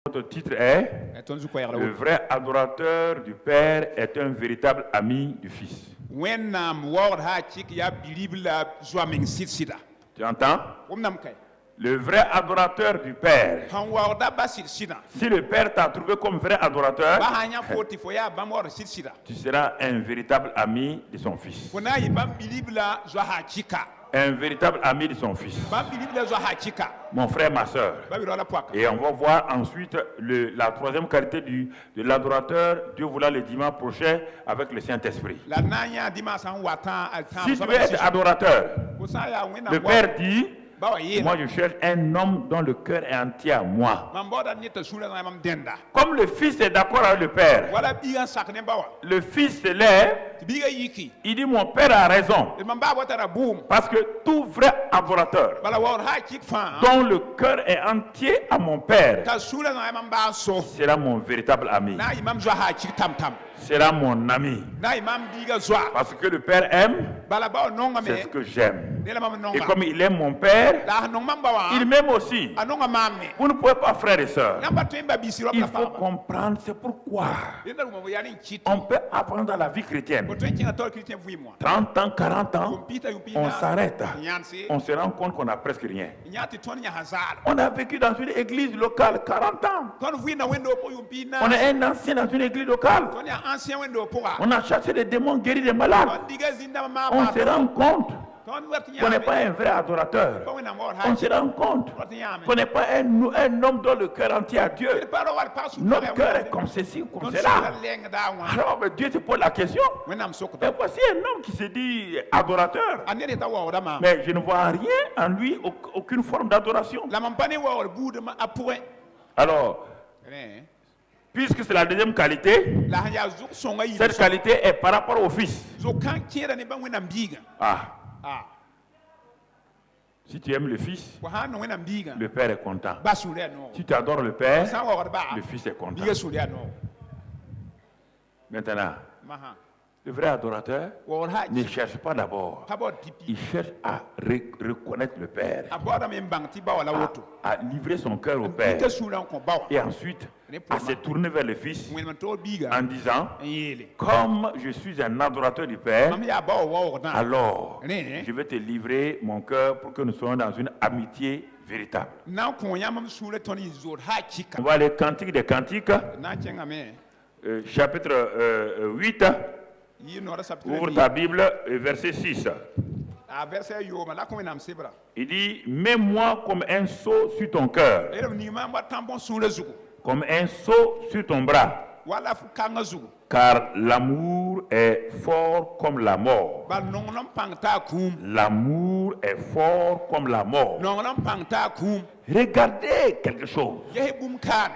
Notre titre est Le vrai adorateur du Père est un véritable ami du Fils. Tu entends? Le vrai adorateur du Père. Si le Père t'a trouvé comme vrai adorateur, tu seras un véritable ami de son Fils. Un véritable ami de son Fils. Mon frère, ma soeur. Et on va voir ensuite la troisième qualité de l'adorateur, Dieu voulant le dimanche prochain, avec le Saint-Esprit. Si tu veux être adorateur, le Père dit, moi je cherche un homme dont le cœur est entier à moi. Comme le Fils est d'accord avec le Père, le Fils se lève, il dit mon Père a raison. Parce que tout vrai adorateur dont le cœur est entier à mon Père sera mon véritable ami. Sera mon ami. Parce que le Père aime, c'est ce que j'aime. Et comme il aime mon Père, il m'aime aussi. Vous ne pouvez pas, frères et sœurs. Il faut comprendre, c'est pourquoi on peut apprendre dans la vie chrétienne. 30 ans, 40 ans, on s'arrête. On se rend compte qu'on n'a presque rien. On a vécu dans une église locale 40 ans. On est un ancien dans une église locale. On a chassé des démons, guéri des malades. On se rend compte qu'on n'est pas un vrai adorateur. On se rend compte qu'on n'est pas un homme dont le cœur entier à Dieu. Notre cœur est comme ceci ou comme cela. Alors Dieu se pose la question. Et voici un homme qui se dit adorateur. Mais je ne vois rien en lui, aucune forme d'adoration. Alors, puisque c'est la deuxième qualité, cette qualité est par rapport au Fils. Si tu aimes le Fils, le Père est content. Si tu adores le Père, le Fils est content. Maintenant, le vrai adorateur ne cherche pas d'abord. Il cherche à reconnaître le Père, à livrer son cœur au Père, et ensuite à se tourner vers le Fils en disant, comme je suis un adorateur du Père, alors je vais te livrer mon cœur pour que nous soyons dans une amitié véritable. On va aller Cantique des Cantiques, chapitre 8. Ouvre ta Bible, verset 6. Il dit, mets-moi comme un sceau sur ton cœur, comme un sceau sur ton bras, car l'amour est fort comme la mort. L'amour est fort comme la mort. Regardez quelque chose.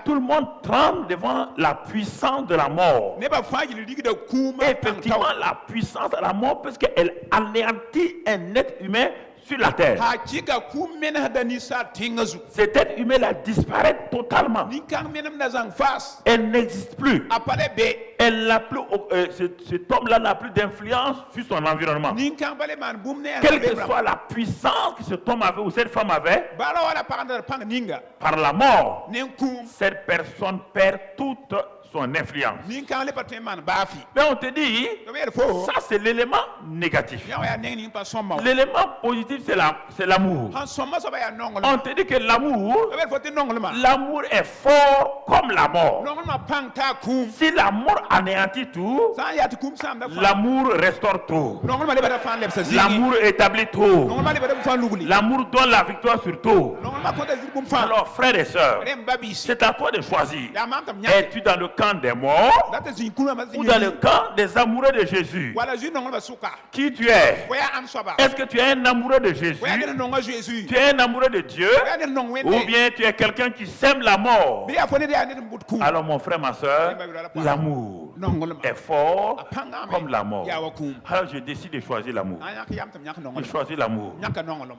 Tout le monde tremble devant la puissance de la mort. Effectivement, la puissance de la mort, parce qu'elle anéantit un être humain sur la terre. Cet être humain disparaît totalement. Elle n'existe plus. Elle n'a plus, cet homme-là n'a plus d'influence sur son environnement. Quelle que soit la puissance que cet homme avait ou cette femme avait, par la mort, cette personne perd toute son influence. Mais on te dit, ça c'est l'élément négatif. L'élément positif c'est l'amour. On te dit que l'amour est fort comme la mort. Si l'amour anéantit tout, l'amour restaure tout. L'amour établit tout. L'amour donne la victoire sur tout. Alors frères et sœurs, c'est à toi de choisir. Es-tu dans le camp des morts ou dans le camp des amoureux de Jésus? Qui tu es? Est-ce que tu es un amoureux de Jésus? Tu es un amoureux de Dieu? Ou bien tu es quelqu'un qui sème la mort? Alors mon frère, ma soeur, l'amour est fort comme la mort. Alors je décide de choisir l'amour. Je choisis l'amour.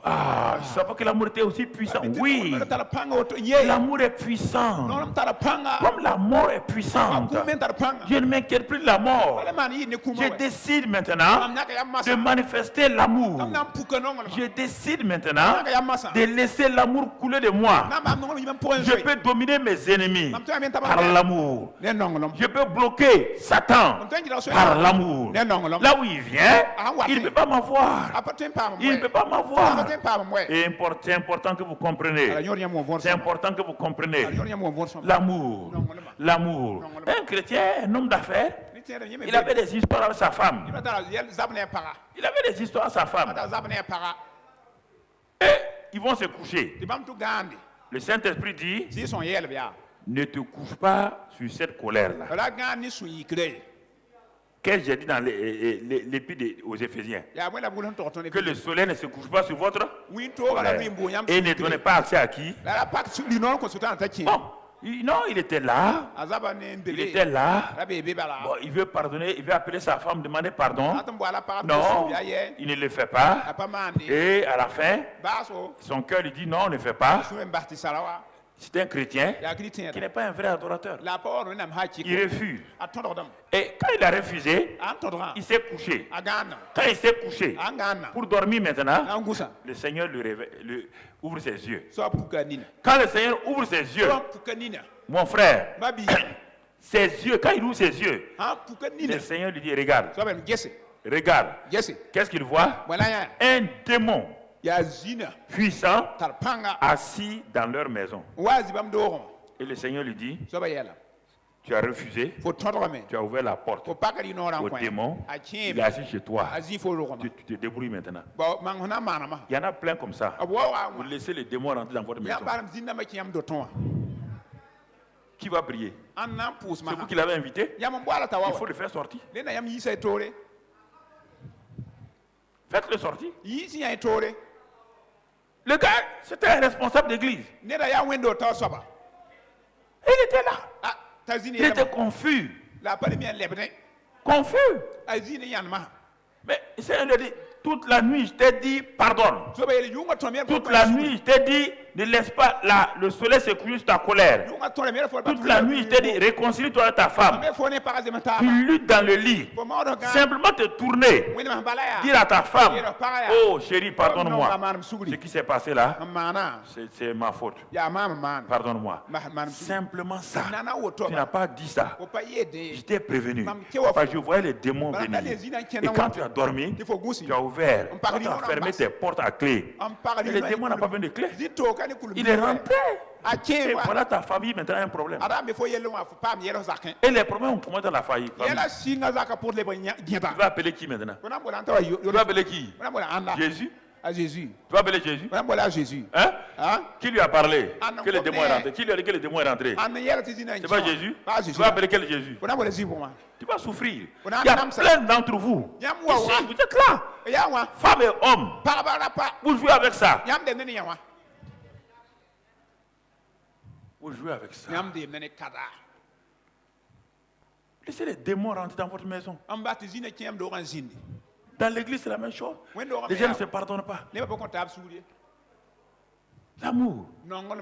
Ah, je ne savais pas que l'amour était aussi puissant. Oui, l'amour est puissant. Comme la mort est puissante. Je ne m'inquiète plus de la mort. Je décide maintenant de manifester l'amour. Je décide maintenant de laisser l'amour couler de moi. Je peux dominer mes ennemis par l'amour. Je peux bloquer Satan par l'amour. Là où il vient, il ne peut pas m'avoir. Il ne peut pas m'avoir. Et c'est important que vous compreniez. C'est important que vous compreniez. L'amour. L'amour. Un chrétien, un homme d'affaires, il avait des histoires avec sa femme. Il avait des histoires avec sa femme. Et ils vont se coucher. Le Saint-Esprit dit, ne te couche pas sur cette colère-là. Qu'est-ce que j'ai dit dans l'épître aux Éphésiens? Que le soleil ne se couche pas sur votre colère. Et ne donnez pas accès à qui? Bon. Non, il était là. Il était là. Bon, il veut pardonner, il veut appeler sa femme, demander pardon. Non, il ne le fait pas. Et à la fin, son cœur lui dit non, ne le fait pas. C'est un chrétien qui n'est pas un vrai adorateur. Il refuse. Et quand il a refusé, il s'est couché. Quand il s'est couché, pour dormir maintenant, le Seigneur ouvre ses yeux. Quand le Seigneur ouvre ses yeux, mon frère, ses yeux, quand il ouvre ses yeux, le Seigneur lui dit, regarde. Regarde. Qu'est-ce qu'il voit? Un démon puissant assis dans leur maison. Et le Seigneur lui dit, tu as refusé, tu as ouvert la porte au démon, il est assis chez toi. Tu te débrouilles maintenant. Il y en a plein comme ça. Vous laissez les démons rentrer dans votre maison. Qui va prier? C'est vous qui l'avez invité? Il faut le faire sortir. Faites-le sortir. Le gars, c'était un responsable d'église. Il était là. Il était confus. Confus. Mais c'est un dit, toute la nuit, je t'ai dit pardonne. Toute la nuit, je t'ai dit ne laisse pas le soleil se coucher sur ta colère. Toute la nuit, je t'ai dit réconcilie-toi avec ta femme. Tu luttes dans le lit. Simplement te tourner. Dire à ta femme, oh chérie, pardonne-moi. Ce qui s'est passé là, c'est ma faute. Pardonne-moi. Simplement ça. Tu n'as pas dit ça. Je t'ai prévenu. Parce que je voyais les démons venir. Et quand tu as dormi, tu as ouvert. Quand tu as fermé tes portes à clé. Et le démon n'a pas besoin de clé. Il est rentré. Et voilà ta famille maintenant a un problème. Et les problèmes ont commencé dans la famille. Tu vas appeler qui maintenant? Tu vas appeler qui? Jésus. Jésus. Tu vas appeler Jésus? Jésus. Hein? Qui lui a parlé que le démon est rentré? Qui lui a dit que le démon est rentré? C'est pas Jésus? Tu vas appeler quel Jésus? Tu vas souffrir. Il y a plein d'entre vous. Ici, vous êtes là. Femmes et hommes. Vous jouez avec ça. Vous jouez avec ça. Laissez les démons rentrer dans votre maison. Dans l'église, c'est la même chose. Les gens ne se pardonnent pas. L'amour,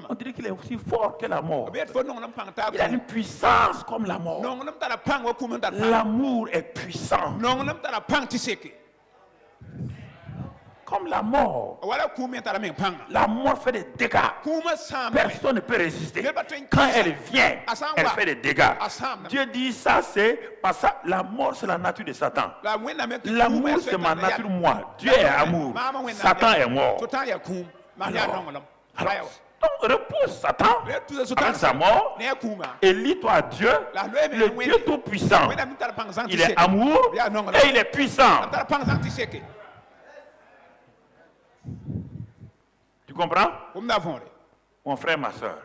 on dirait qu'il est aussi fort que la mort. Il a une puissance comme la mort. L'amour est puissant. Comme la mort. La mort fait des dégâts. Personne ne peut résister. Quand elle vient, elle fait des dégâts. Dieu dit ça, c'est parce que la mort, c'est la nature de Satan. L'amour, c'est ma nature, moi. Dieu est amour. Satan est mort. Alors, donc repousse Satan avec sa mort et lie-toi à Dieu, le Dieu tout-puissant. Il est amour et il est puissant. Tu comprends? Mon frère, ma soeur.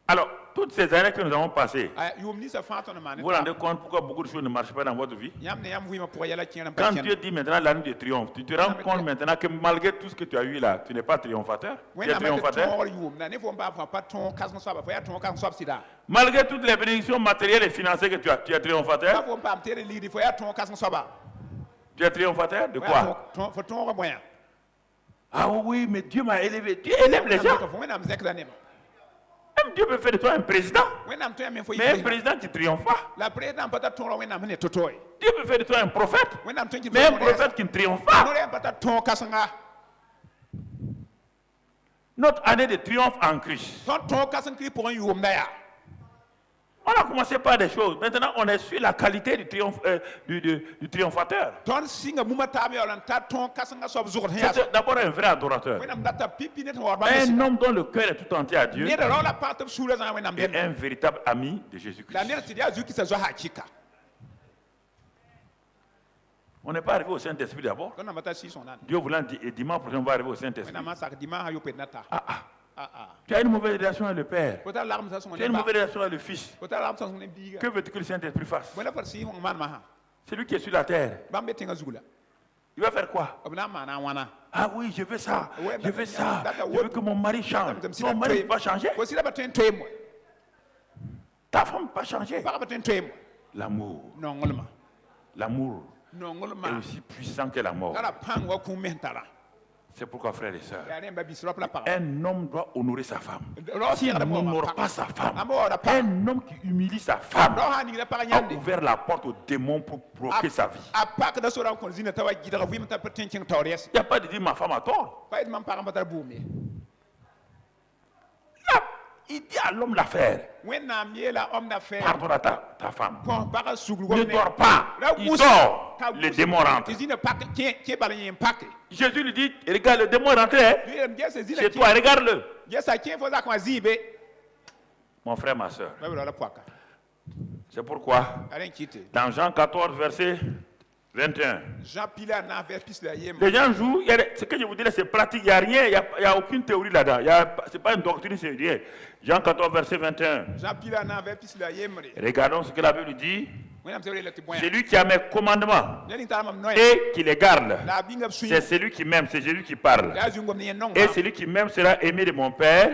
Alors, tout Toutes ces années que nous avons passées, vous vous rendez compte pourquoi beaucoup de choses ne marchent pas dans votre vie? Quand Dieu dit maintenant l'année de triomphe, tu te rends compte maintenant que malgré tout ce que tu as eu là, tu n'es pas triomphateur. Tu es triomphateur. Malgré toutes les bénédictions matérielles et financières que tu as, tu es triomphateur. Tu es triomphateur de quoi? Ah oui, mais Dieu m'a élevé. Dieu élève les gens. Même Dieu peut faire de toi un président. Mais un président qui ne triomphe pas. Dieu peut faire de toi un prophète. Mais un prophète qui ne triomphe pas. Notre année de triomphe en Christ. On a commencé par des choses. Maintenant, on est sur la qualité du triomphateur. C'est d'abord un vrai adorateur. Un homme dont le cœur est tout entier à Dieu. Et un véritable ami de Jésus-Christ. On n'est pas arrivé au Saint-Esprit d'abord. Dieu voulant dire, et dimanche prochain, on va arriver au Saint-Esprit. Tu as une mauvaise relation avec le Père. Tu as une mauvaise relation avec le Fils. Que veux-tu que le Saint-Esprit fasse? C'est lui qui est sur la terre. Il va faire quoi? Ah oui, je veux ça. Je veux ça. Je veux que mon mari change. Ton mari va changer. Ta femme va changer. L'amour. L'amour est aussi puissant que la mort. C'est pourquoi, frères et sœurs, un homme doit honorer sa femme. S'il n'honore pas sa femme, un homme qui humilie sa femme a ouvert la porte aux démons pour bloquer sa vie. Il n'y a pas de dire ma femme a tort. Il dit à l'homme d'affaires, pardonne à ta femme. Ne dors pas. Il dort. Le démon rentre. Jésus lui dit, regarde, le démon est rentré. Chez toi, regarde-le. Mon frère, ma soeur. C'est pourquoi, dans Jean 14, verset 21. Les gens jouent, ce que je vous dis là, c'est pratique, il n'y a rien, il n'y a aucune théorie là-dedans. Ce n'est pas une doctrine, c'est rien. Jean 14, verset 21. Regardons ce que la Bible dit. Celui qui a mes commandements et qui les garde, c'est celui qui m'aime, c'est Jésus qui parle. Et celui qui m'aime sera aimé de mon Père,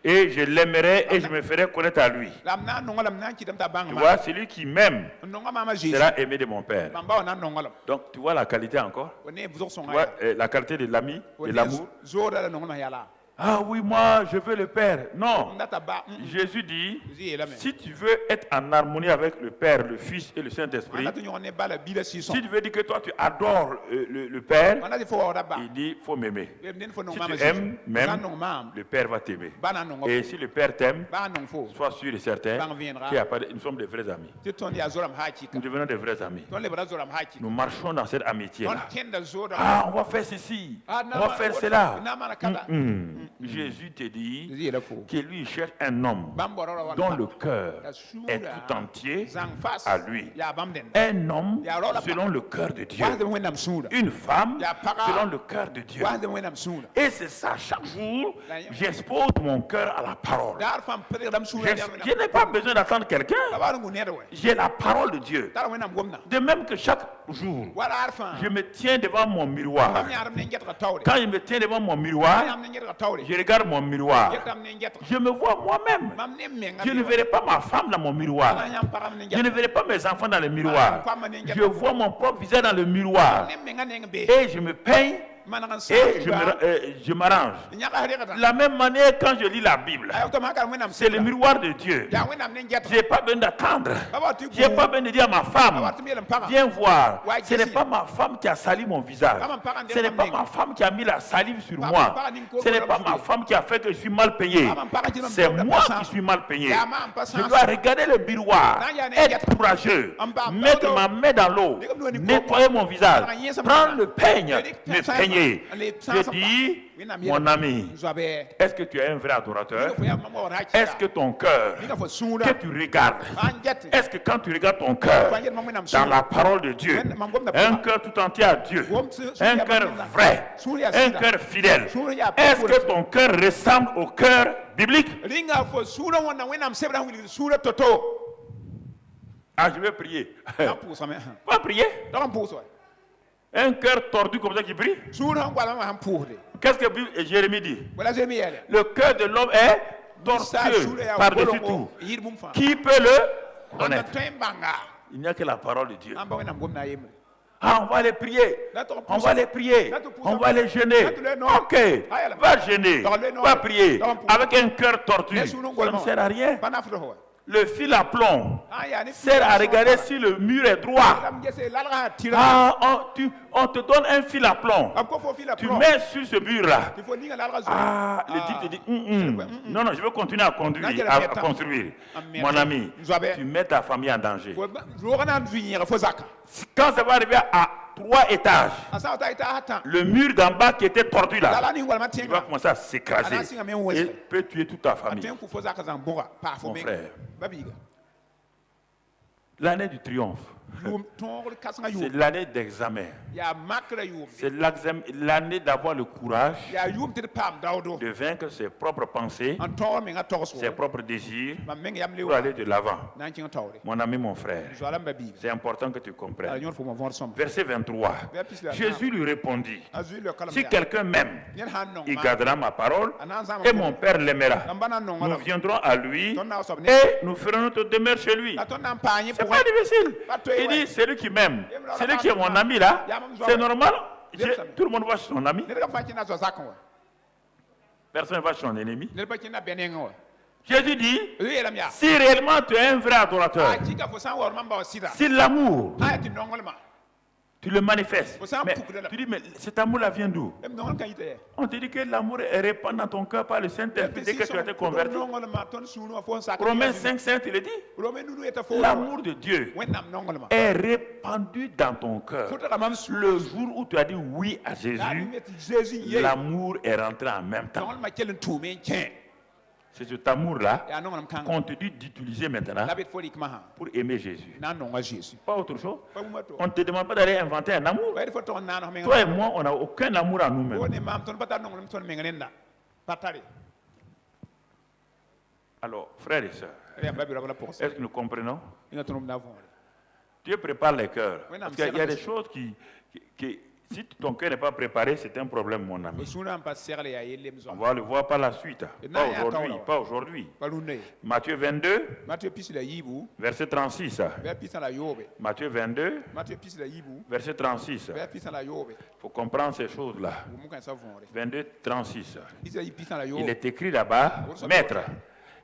et je l'aimerai et je me ferai connaître à lui. Tu vois, celui qui m'aime sera aimé de mon Père. Donc, tu vois la qualité encore? Tu vois la qualité de l'ami, de l'amour? Ah oui, moi, je veux le Père. Non. Jésus dit, si tu veux être en harmonie avec le Père, le Fils et le Saint-Esprit, si tu veux dire que toi, tu adores le Père, il dit, il faut m'aimer. Si tu aimes, même, le Père va t'aimer. Et si le Père t'aime, sois sûr et certain que nous sommes des vrais amis. Nous devenons des vrais amis. Nous marchons dans cette amitié-là. Ah, on va faire ceci. On va faire cela. Jésus te dit que lui cherche un homme dont le cœur est tout entier à lui. Un homme selon le cœur de Dieu. Une femme selon le cœur de Dieu. Et c'est ça, chaque jour, j'expose mon cœur à la parole. Je n'ai pas besoin d'attendre quelqu'un. J'ai la parole de Dieu. De même que chaque jour, je me tiens devant mon miroir. Quand je me tiens devant mon miroir, je regarde mon miroir. Je me vois moi-même. Je ne verrai pas ma femme dans mon miroir. Je ne verrai pas mes enfants dans le miroir. Je vois mon propre visage dans le miroir. Et je me peigne. Et je m'arrange. De la même manière, quand je lis la Bible, c'est le miroir de Dieu. Je n'ai pas besoin d'attendre. Je n'ai pas besoin de dire à ma femme, viens voir. Ce n'est pas ma femme qui a sali mon visage. Ce n'est pas ma femme qui a mis la salive sur moi. Ce n'est pas ma femme qui a fait que je suis mal payé. C'est moi qui suis mal payé. Je dois regarder le miroir, être courageux, mettre ma main dans l'eau, nettoyer mon visage, prendre le peigne, me peigner. prier. Je dis, mon ami, est-ce que tu es un vrai adorateur? Est-ce que ton cœur, que tu regardes, est-ce que quand tu regardes ton cœur dans la parole de Dieu, un cœur tout entier à Dieu, un cœur vrai, un cœur fidèle, est-ce que ton cœur ressemble au cœur biblique? Ah, je vais prier. Pas prier. Un cœur tordu comme ça qui prie. Qu'est-ce que Jérémie dit? Le cœur de l'homme est tortueux par-dessus tout. Qui peut le connaître? Il n'y a que la parole de Dieu. Ah, on va les prier. On va les prier. On va les gêner. Ok, va gêner. Va prier. Avec un cœur tordu. Ça ne sert à rien. Le fil à plomb sert à regarder si le mur est droit. Ah, on te donne un fil à plomb. Tu mets sur ce mur-là. Ah, le type te dit, non, non, je veux continuer à conduire, à construire. Mon ami, tu mets ta famille en danger. Quand ça va arriver à 3 étages, le mur d'en bas qui était tordu là, il va commencer à s'écraser et peut tuer toute ta famille. Mon frère, l'année du triomphe, c'est l'année d'examen. C'est l'année d'avoir le courage de vaincre ses propres pensées, ses propres désirs pour aller de l'avant. Mon ami, mon frère, c'est important que tu comprennes. Verset 23. Jésus lui répondit, si quelqu'un m'aime, il gardera ma parole et mon Père l'aimera. Nous viendrons à lui et nous ferons notre demeure chez lui. C'est pas difficile. Il dit, c'est lui qui m'aime. C'est lui qui est mon ami là. C'est normal. Tout le monde va chez son ami. Personne ne va chez son ennemi. Jésus dit, si réellement tu es un vrai adorateur, si l'amour, tu le manifestes. Mais tu dis, mais cet amour-là vient d'où? On te dit que l'amour est répandu dans ton cœur par le Saint-Esprit dès que tu as été converti. Romains 5,7, il est dit, l'amour de Dieu est répandu dans ton cœur. Le jour où tu as dit oui à Jésus, l'amour est rentré en même temps. C'est cet amour-là qu'on te dit d'utiliser maintenant pour aimer Jésus. Pas autre chose. On ne te demande pas d'aller inventer un amour. Toi et moi, on n'a aucun amour en nous-mêmes. Alors, frères et sœurs, est-ce que nous comprenons? Dieu prépare les cœurs. Parce qu'il y a des choses qui si ton cœur n'est pas préparé, c'est un problème, mon ami. On va le voir par la suite. Pas aujourd'hui. Matthieu 22, verset 36. Matthieu 22, verset 36. Il faut comprendre ces choses-là. 22, 36. Il est écrit là-bas, Maître,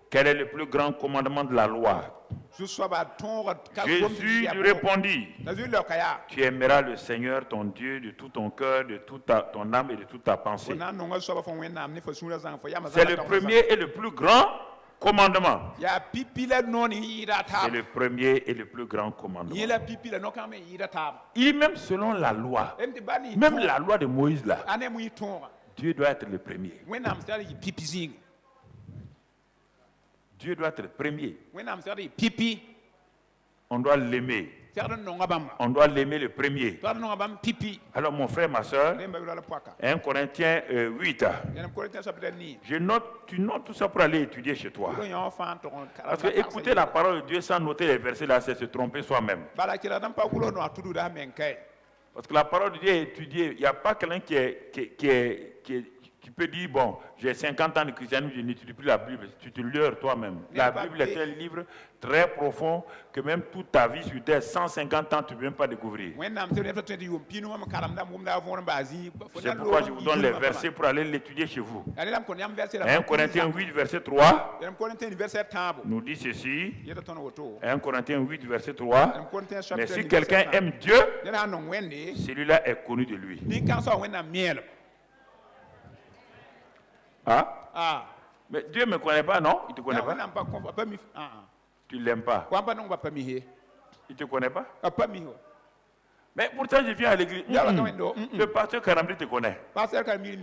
quel est le plus grand commandement de la loi? Jésus lui répondit, tu aimeras le Seigneur ton Dieu de tout ton cœur, de toute ton âme et de toute ta pensée. C'est le premier et le plus grand commandement. C'est le premier et le plus grand commandement. Il est même selon la loi, même la loi de Moïse là, Dieu doit être le premier. Dieu doit être le premier. On doit l'aimer. On doit l'aimer le premier. Alors mon frère, ma soeur, 1 Corinthiens 8. Tu notes tout ça pour aller étudier chez toi. Parce que écouter la parole de Dieu sans noter les versets là, c'est se tromper soi-même. Parce que la parole de Dieu est étudiée. Il n'y a pas quelqu'un qui peut dire, bon, j'ai 50 ans de christianisme, je n'étudie plus la Bible. Tu te leurres toi-même. La Bible est un livre très profond que même toute ta vie sur terre, 150 ans, tu ne peux même pas découvrir. C'est pourquoi je vous donne les versets pour aller l'étudier chez vous. 1 Corinthiens 8, verset 3 nous dit ceci. 1 Corinthiens 8, verset 3. Mais si quelqu'un aime Dieu, celui-là est connu de lui. Ah? Mais Dieu ne me connaît pas, non? Il ne te connaît pas? Tu ne l'aimes pas? Il ne te connaît pas? Mais pourtant, je viens à l'église. Le pasteur Karamli te connaît.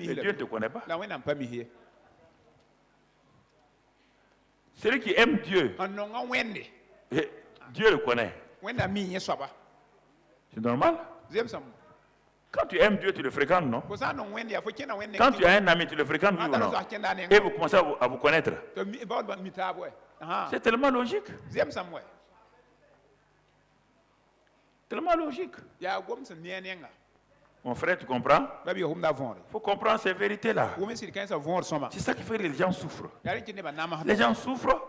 Et Dieu ne te connaît pas. Celui qui aime Dieu, Dieu le connaît. C'est normal. Quand tu aimes Dieu, tu le fréquentes, non? Quand tu as un ami, tu le fréquentes, oui ou non? Et vous commencez à vous connaître. C'est tellement logique. Tellement logique. Mon frère, tu comprends? Il faut comprendre ces vérités-là. C'est ça qui fait que les gens souffrent. Les gens souffrent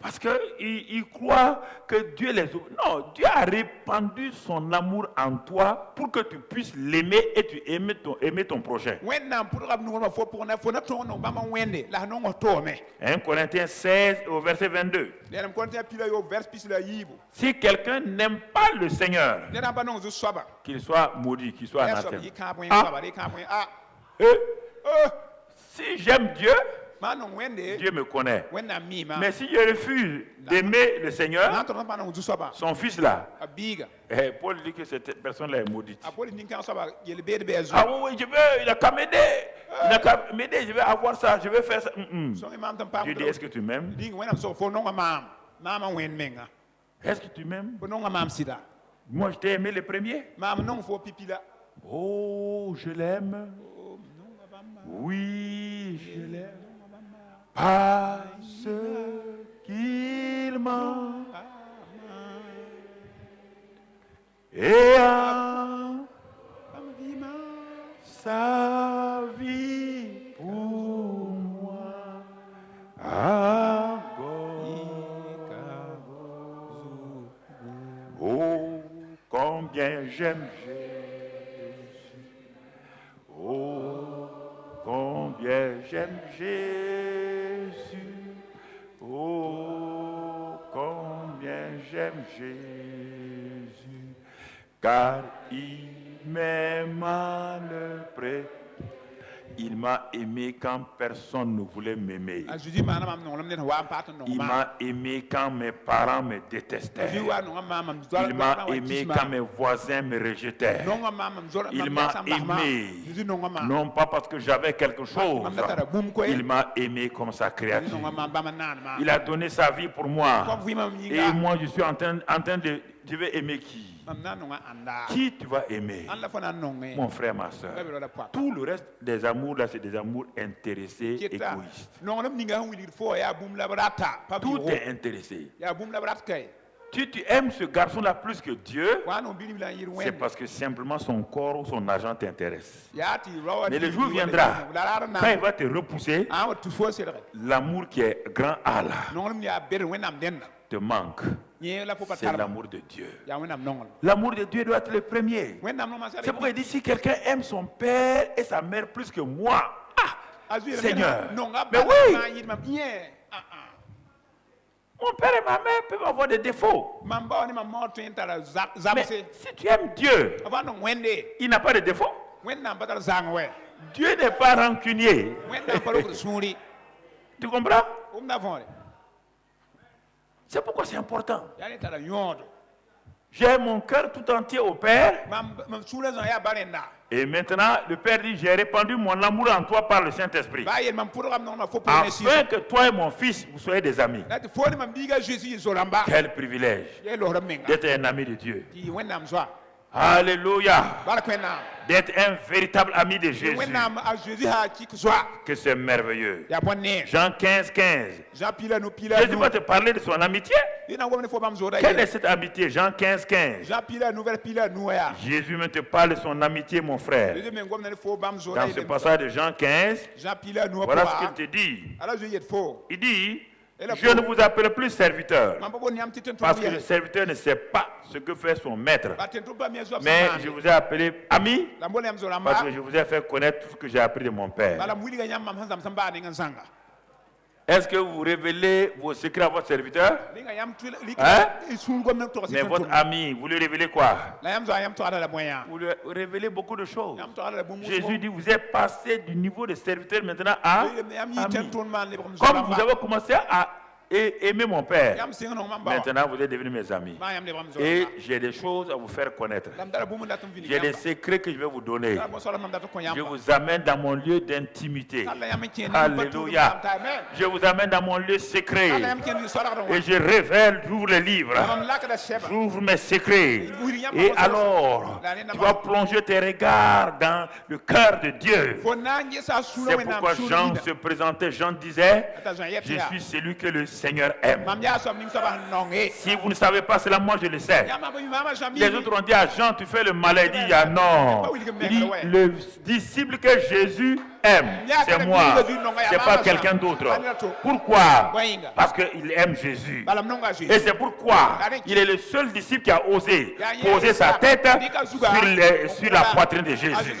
parce qu'ils croient que Dieu les oublie. Non, Dieu a répandu son amour en toi pour que tu puisses l'aimer et tu aimer ton prochain. 1 Corinthiens 16 au verset 22. Si quelqu'un n'aime pas le Seigneur, qu'il soit maudit, qu'il soit anathème. Si j'aime Dieu, Dieu me connaît. Mais si je refuse d'aimer le Seigneur, son fils là, Paul dit que cette personne-là est maudite. Ah oui, il a qu'à m'aider. Il a qu'à m'aider, je vais avoir ça, je vais faire ça. Dieu dit, est-ce que tu m'aimes? Est-ce que tu m'aimes? Moi, je t'ai aimé le premier. Oh, je l'aime. Oui, je l'aime. Parce qu'il m'a et a sa vie pour moi. Oh, combien j'aime Jésus. Oh, combien j'aime Jésus. Oh, combien j'aime Jésus. Car il m'aime à le près. Il m'a aimé quand personne ne voulait m'aimer. Il m'a aimé quand mes parents me détestaient. Il m'a aimé quand mes voisins me rejetaient. Il m'a aimé, non pas parce que j'avais quelque chose. Il m'a aimé comme sa créature. Il a donné sa vie pour moi. Et moi, je suis en train de... Je vais aimer qui? Qui tu vas aimer? Mon frère, ma soeur. Tout le reste des amours là, c'est des amours intéressés, égoïstes. Tout est intéressé. Si tu aimes ce garçon-là plus que Dieu, c'est parce que simplement son corps ou son argent t'intéresse. Mais le jour viendra, quand il va te repousser, l'amour qui est grand Allah te manque. C'est l'amour de Dieu. L'amour de Dieu doit être le premier. C'est pourquoi il dit, si quelqu'un aime son père et sa mère plus que moi, Seigneur, mais oui, mon père et ma mère peuvent avoir des défauts. Mais si tu aimes Dieu, il n'a pas de défaut. Dieu n'est pas rancunier. Tu comprends? C'est pourquoi c'est important. J'ai mon cœur tout entier au Père. Et maintenant, le Père dit, j'ai répandu mon amour en toi par le Saint-Esprit. Afin que toi et mon fils, vous soyez des amis. Quel privilège d'être un ami de Dieu. Alléluia. D'être un véritable ami de Jésus. Que c'est merveilleux. Jean 15, 15. Jésus va te parler de son amitié. Quelle est cette amitié? Jean 15, 15. Jésus me te parle de son amitié, mon frère. Dans ce passage de Jean 15, voilà ce qu'il te dit. Il dit, je ne vous appelle plus serviteur, parce que le serviteur ne sait pas ce que fait son maître. Mais je vous ai appelé ami, parce que je vous ai fait connaître tout ce que j'ai appris de mon Père. Est-ce que vous révélez vos secrets à votre serviteur? Hein? Mais votre ami, vous lui révélez quoi? Vous lui révélez beaucoup de choses. Jésus dit, vous êtes passé du niveau de serviteur maintenant à ami. Comme vous avez commencé à et aimez mon père. Maintenant, vous êtes devenus mes amis. Et j'ai des choses à vous faire connaître. J'ai des secrets que je vais vous donner. Je vous amène dans mon lieu d'intimité. Alléluia. Je vous amène dans mon lieu secret. Et je révèle, j'ouvre les livres. J'ouvre mes secrets. Et alors, tu vas plonger tes regards dans le cœur de Dieu. C'est pourquoi Jean se présentait. Jean disait, je suis celui que le Seigneur aime. Si vous ne savez pas cela, moi je le sais. Les autres ont dit à Jean, tu fais le malin. Il dit, ah non. Il dit, le disciple que Jésus aime, c'est moi. C'est pas quelqu'un d'autre. Pourquoi? Parce qu'il aime Jésus. Et c'est pourquoi il est le seul disciple qui a osé poser sa tête sur la poitrine de Jésus.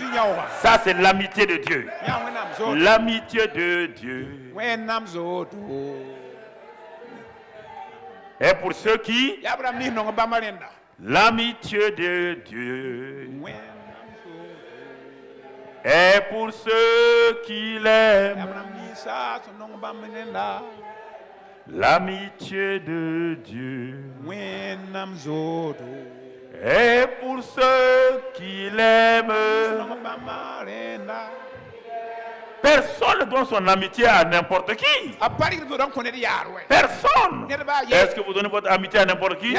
Ça, c'est l'amitié de Dieu. L'amitié de Dieu. Et pour ceux qui... L'amitié de Dieu. Et pour ceux qui l'aiment. L'amitié de Dieu. Et pour ceux qui l'aiment. Personne ne donne son amitié à n'importe qui. Personne. Est-ce que vous donnez votre amitié à n'importe qui?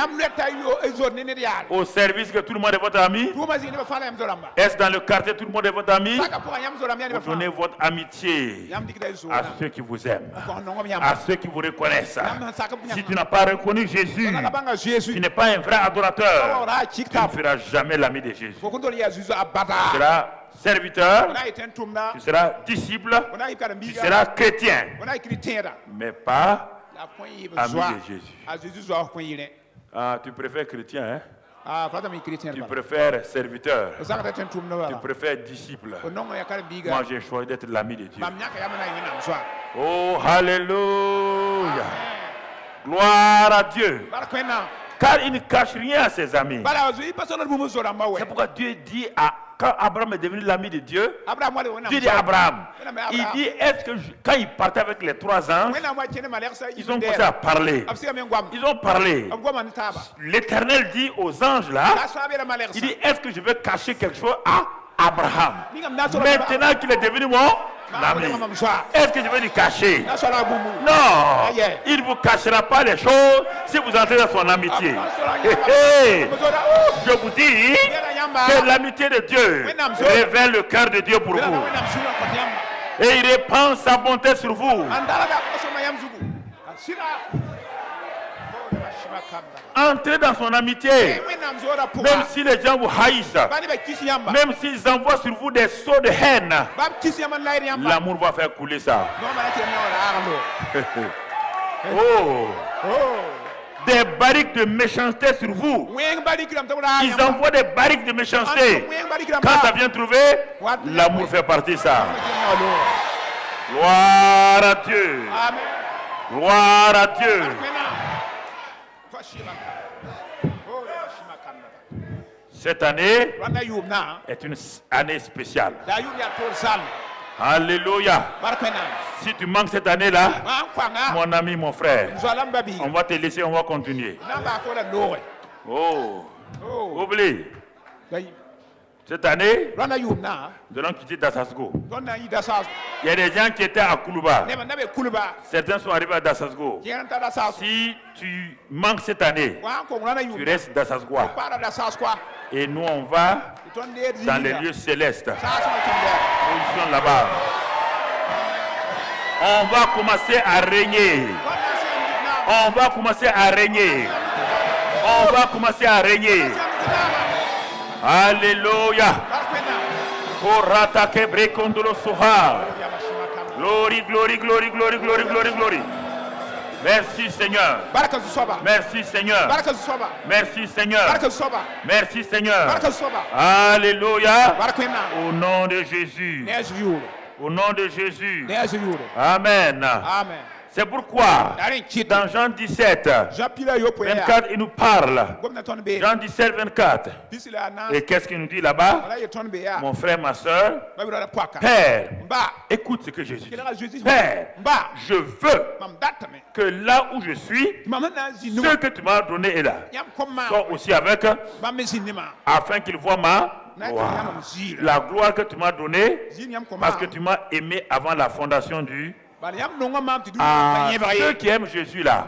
Au service que tout le monde est votre ami? Est-ce dans le quartier tout le monde est votre ami? Vous donnez votre amitié à ceux qui vous aiment, à ceux qui vous reconnaissent. Si tu n'as pas reconnu Jésus, tu n'es pas un vrai adorateur. Tu ne feras jamais l'ami de Jésus. Tu seras serviteur, tu seras disciple, tu seras chrétien, mais pas ami de Jésus. Ah, tu préfères chrétien, hein? Tu préfères serviteur, tu préfères disciple. Moi, j'ai choisi d'être l'ami de Dieu. Oh, alléluia! Gloire à Dieu! Car il ne cache rien à ses amis. C'est pourquoi Dieu dit quand Abraham est devenu l'ami de Dieu, Dieu dit à Abraham, il dit, est-ce que quand il partait avec les 3 anges, ils ont commencé à parler. Ils ont parlé. L'Éternel dit aux anges là, il dit, est-ce que je vais cacher quelque chose à Abraham? Maintenant qu'il est devenu mon ami, est-ce que je vais lui cacher? Non, il ne vous cachera pas les choses si vous entrez dans son amitié. Je vous dis que l'amitié de Dieu révèle le cœur de Dieu pour vous. Et il répand sa bonté sur vous. Entrez dans son amitié, même si les gens vous haïssent, même s'ils envoient sur vous des seaux de haine, l'amour va faire couler ça. Oh. Des barriques de méchanceté sur vous. Ils envoient des barriques de méchanceté. Quand ça vient trouver, l'amour fait partie de ça. Gloire à Dieu. Gloire à Dieu. Cette année est une année spéciale. Alléluia. Si tu manques cette année-là, mon ami, mon frère, on va te laisser, on va continuer. Oh, oublie. Cette année, nous allons quitter Dassasgo. Il y a des gens qui étaient à Koulouba. Certains sont arrivés à Dassasgo. Si tu manques cette année, tu restes Dassasgois. Et nous, on va dans les lieux célestes. Position là-bas. On va commencer à régner. On va commencer à régner. On va commencer à régner. Alléluia. Glory, glory, glory, glory, glory, glory, glory. Merci Seigneur. Merci Seigneur. Merci Seigneur. Merci Seigneur. Alléluia. Au nom de Jésus. Au nom de Jésus. Amen. C'est pourquoi, dans Jean 17, 24, il nous parle. Jean 17, 24. Et qu'est-ce qu'il nous dit là-bas? Mon frère, ma soeur, Père, écoute ce que Jésus dit. Père, je veux que là où je suis, ce que tu m'as donné est là. Sois aussi avec, afin qu'il voit ma gloire. La gloire que tu m'as donnée, parce que tu m'as aimé avant la fondation du... ceux qui aiment Jésus là,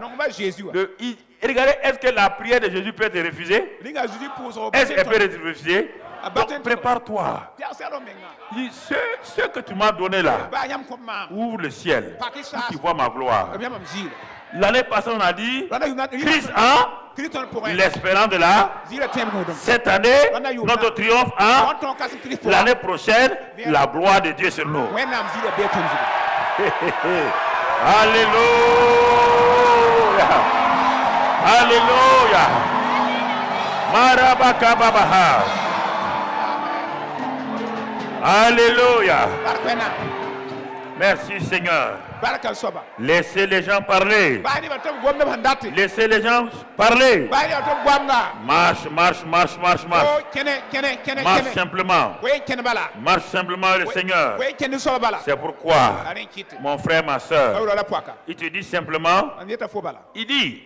regardez, est-ce que la prière de Jésus peut être refusée? Est-ce qu'elle peut être refusée? Donc prépare-toi. Ce que tu m'as donné là, ouvre le ciel, tu vois ma gloire. L'année passée on a dit, Christ en l'espérance de la. Cette année, notre triomphe en l'année prochaine, la gloire de Dieu sur nous. Alléluia. Alléluia. Marabakababaha. Alléluia. Merci Seigneur. Laissez les gens parler. Laissez les gens parler. Marche, marche, marche, marche, marche. Marche simplement. Marche simplement le Seigneur. C'est pourquoi, mon frère, ma soeur, il te dit simplement, il dit,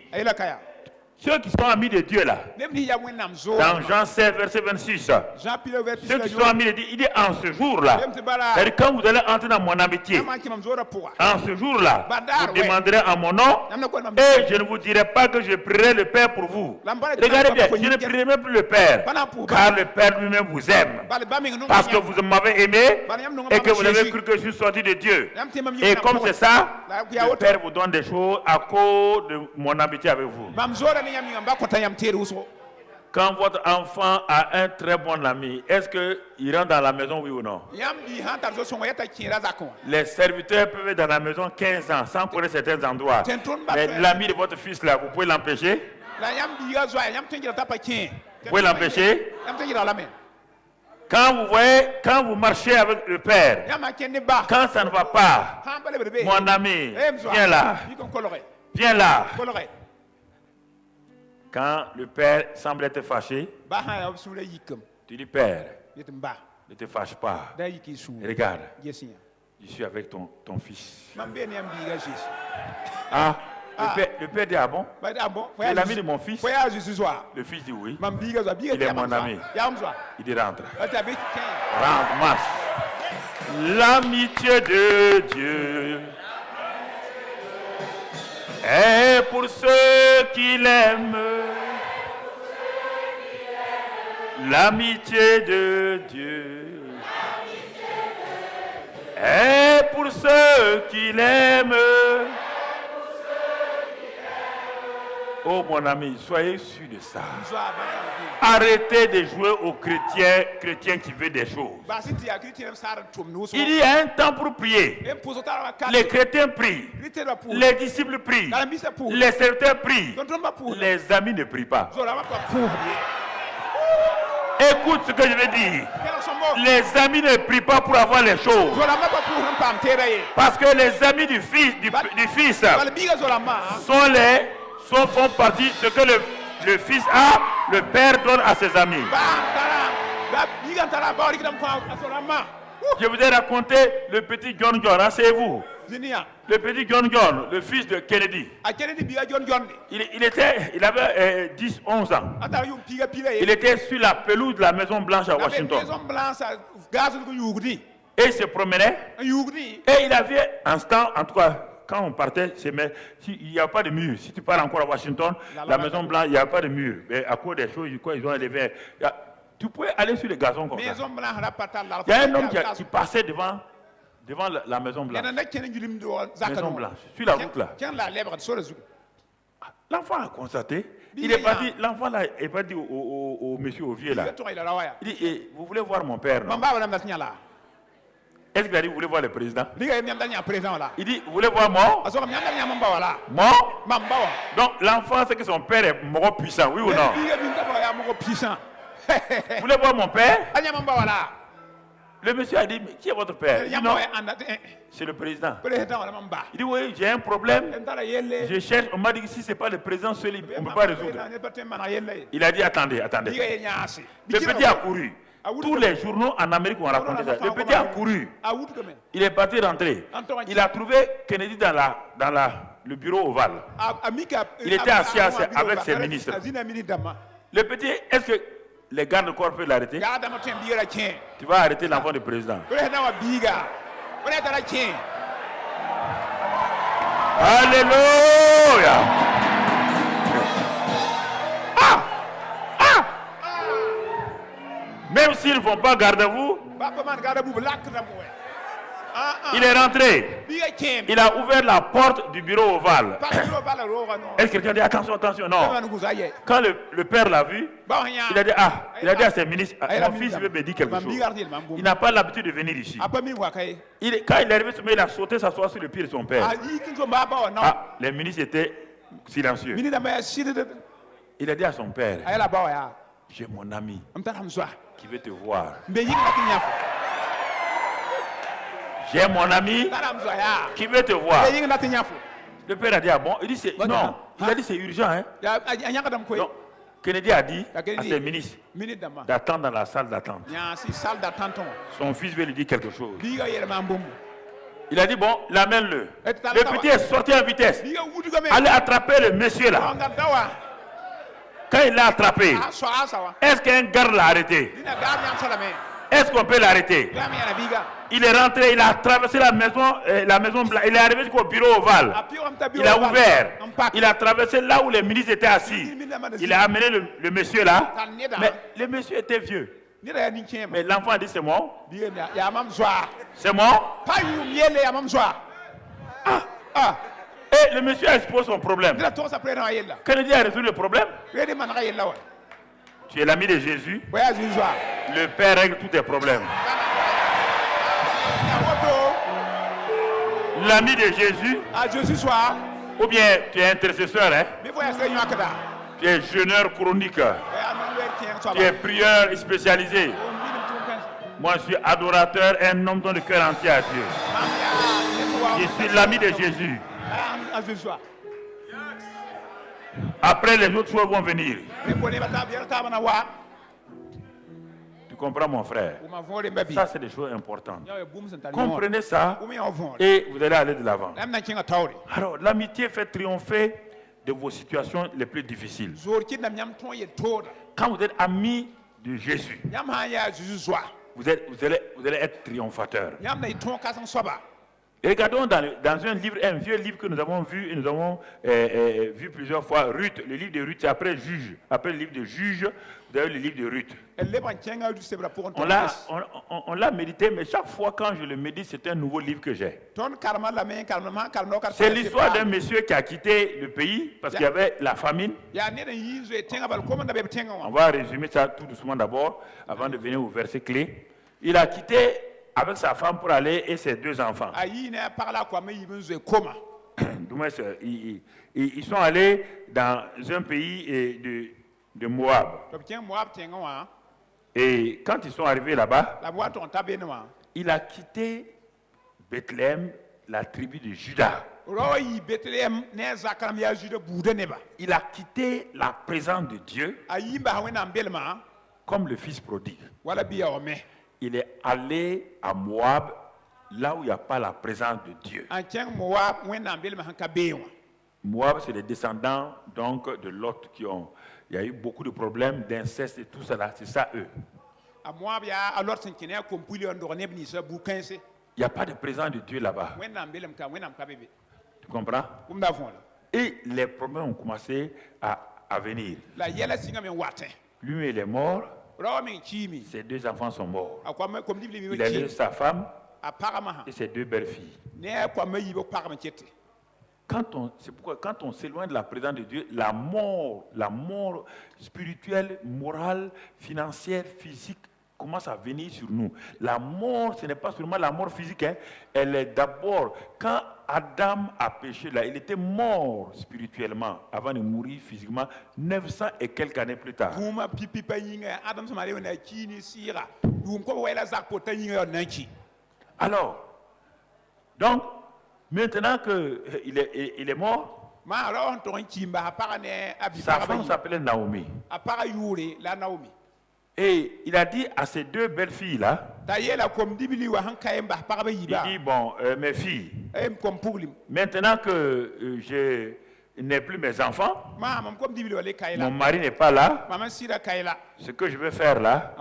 ceux qui sont amis de Dieu là, dans Jean 16, verset 26, ceux qui sont amis de Dieu, il dit en ce jour-là, c'est-à-dire quand vous allez entrer dans mon amitié, en ce jour-là, vous demanderez en mon nom, et je ne vous dirai pas que je prierai le Père pour vous. Regardez bien, je ne prierai même plus le Père, car le Père lui-même vous aime, parce que vous m'avez aimé, et que vous avez cru que je suis sorti de Dieu. Et comme c'est ça, le Père vous donne des choses à cause de mon amitié avec vous. Quand votre enfant a un très bon ami, est-ce qu'il rentre dans la maison, oui ou non? Les serviteurs peuvent être dans la maison 15 ans sans connaître certains endroits. Mais l'ami de votre fils, là, vous pouvez l'empêcher? Vous pouvez l'empêcher? Quand vous voyez, quand vous marchez avec le Père, quand ça ne va pas, mon ami, viens là. Viens là. Quand le Père semble être fâché, tu dis, Père, ne te fâche pas. Regarde, je suis avec ton fils. Ah, le Père dit, ah bon? C'est l'ami de mon fils. Le fils dit oui. Il est mon ami. Il dit, rentre. Rentre, marche. L'amitié de Dieu est pour ceux qui l'aiment. L'amitié de Dieu est pour ceux qui l'aiment. Oh mon ami, soyez sûr de ça. Arrêtez de jouer aux chrétiens qui veulent des choses. Il y a un temps pour prier. Les chrétiens prient. Les disciples prient. Les serviteurs prient. Les amis ne prient pas. Écoute ce que je veux dire. Les amis ne prient pas pour avoir les choses. Parce que les amis du fils font partie de ce que le fils a, le père donne à ses amis. Je vous ai raconté le petit John John, asseyez-vous. Le petit John John, le fils de Kennedy. Il avait 10-11 ans. Il était sur la pelouse de la Maison Blanche à Washington. Et il se promenait. Et il avait un stand, en tout cas, quand on partait, il n'y a pas de mur. Si tu pars encore à Washington, la Maison Blanche, il n'y a pas de mur. Mais à cause des choses, ils ont élevé. Tu pouvais aller sur le gazon comme ça. Il y a un homme qui passait devant la Maison Blanche. Maison Blanche, sur la route là. L'enfant a constaté. L'enfant là est parti au monsieur, au vieux là. Il dit, vous voulez voir mon père, non? Est-ce qu'il a dit, vous voulez voir le président? Il dit, vous voulez voir moi? Moi? Donc l'enfant sait que son père est mort puissant, oui ou non? Vous voulez voir mon père? Le monsieur a dit, mais qui est votre père? Il dit, non, c'est le président. Il dit, oui, j'ai un problème. Je cherche, on m'a dit que si ce n'est pas le président seul, on ne peut pas résoudre. Il a dit, attendez. Le petit a couru. Tous les journaux en Amérique ont raconté ça. Le petit a couru. Il est parti rentrer. Il a trouvé Kennedy dans le bureau ovale. Il était assis avec ses ministres. Le petit, est-ce que les gardes-corps peuvent l'arrêter? Tu vas arrêter l'enfant du président. Alléluia. Même s'ils ne font pas garde à vous, il est rentré. Il a ouvert la porte du bureau ovale. Est-ce que quelqu'un dit attention? Non. Quand le père l'a vu, il a dit à ses ministres, mon fils veut me dire quelque chose. Il n'a pas l'habitude de venir ici. Quand il est arrivé, il a sauté s'asseoir sur le pied de son père. Les ministres étaient silencieux. Il a dit à son père, j'ai mon ami qui veut te voir. J'ai mon ami qui veut te voir. Le père a dit, ah bon? Il dit, non. Il a dit, c'est urgent. Hein? Donc, Kennedy a dit à ses ministres d'attendre dans la salle d'attente. Son fils veut lui dire quelque chose. Il a dit, bon, l'amène-le. Le petit est sorti en vitesse. Allez attraper le monsieur là. Quand il l'a attrapé, est-ce qu'un garde l'a arrêté? Est-ce qu'on peut l'arrêter? Il est rentré, il a traversé la maison blanche, il est arrivé jusqu'au bureau ovale. Il a ouvert, il a traversé là où les ministres étaient assis. Il a amené le monsieur là, mais le monsieur était vieux. Mais l'enfant a dit, c'est moi. C'est moi. Et le monsieur a exposé son problème. Kennedy a résolu le problème. Tu es l'ami de Jésus. Le Père règle tous tes problèmes. L'ami de Jésus. Ou bien tu es intercesseur. Hein? Tu es jeûneur chronique. Tu es prieur spécialisé. Moi, je suis adorateur, un homme dans le cœur entier à Dieu. Je suis l'ami de Jésus. Après, les autres choses vont venir. Tu comprends, mon frère? Ça, c'est des choses importantes. Comprenez ça et vous allez aller de l'avant. Alors, l'amitié fait triompher de vos situations les plus difficiles. Quand vous êtes amis de Jésus, vous allez être triomphateur. Et regardons dans un livre, un vieux livre que nous avons vu, et nous avons vu plusieurs fois, Ruth. Le livre de Ruth, c'est après Juge. Après le livre de Juge, vous avez le livre de Ruth. On l'a médité, mais chaque fois quand je le médite, c'est un nouveau livre que j'ai. C'est l'histoire d'un monsieur qui a quitté le pays parce qu'il y avait la famine. On va résumer ça tout doucement d'abord, avant de venir au verset clé. Il a quitté avec sa femme pour aller et ses deux enfants. Ils sont allés dans un pays de Moab. Et quand ils sont arrivés là-bas, il a quitté Bethléem, la tribu de Juda. Il a quitté la présence de Dieu comme le fils prodigue. Il est allé à Moab, là où il n'y a pas la présence de Dieu. Moab, c'est les descendants donc de Lot qui ont... Il y a eu beaucoup de problèmes d'inceste et tout ça, c'est ça eux. Il n'y a pas de présence de Dieu là-bas. Tu comprends? Et les problèmes ont commencé à venir. Lui, il est mort. Ses deux enfants sont morts. Il a laissé sa femme et ses deux belles-filles. C'est pourquoi quand on s'éloigne de la présence de Dieu, la mort spirituelle, morale, financière, physique commence à venir sur nous. La mort, ce n'est pas seulement la mort physique, hein, elle est d'abord, quand Adam a péché là, il était mort spirituellement avant de mourir physiquement 900 et quelques années plus tard. Alors, donc, maintenant qu'il est mort, sa femme s'appelait Naomi. Et il a dit à ces deux belles filles là, il dit bon, mes filles, maintenant que je n'ai plus mes enfants, mon mari n'est pas là, ce que je vais faire là,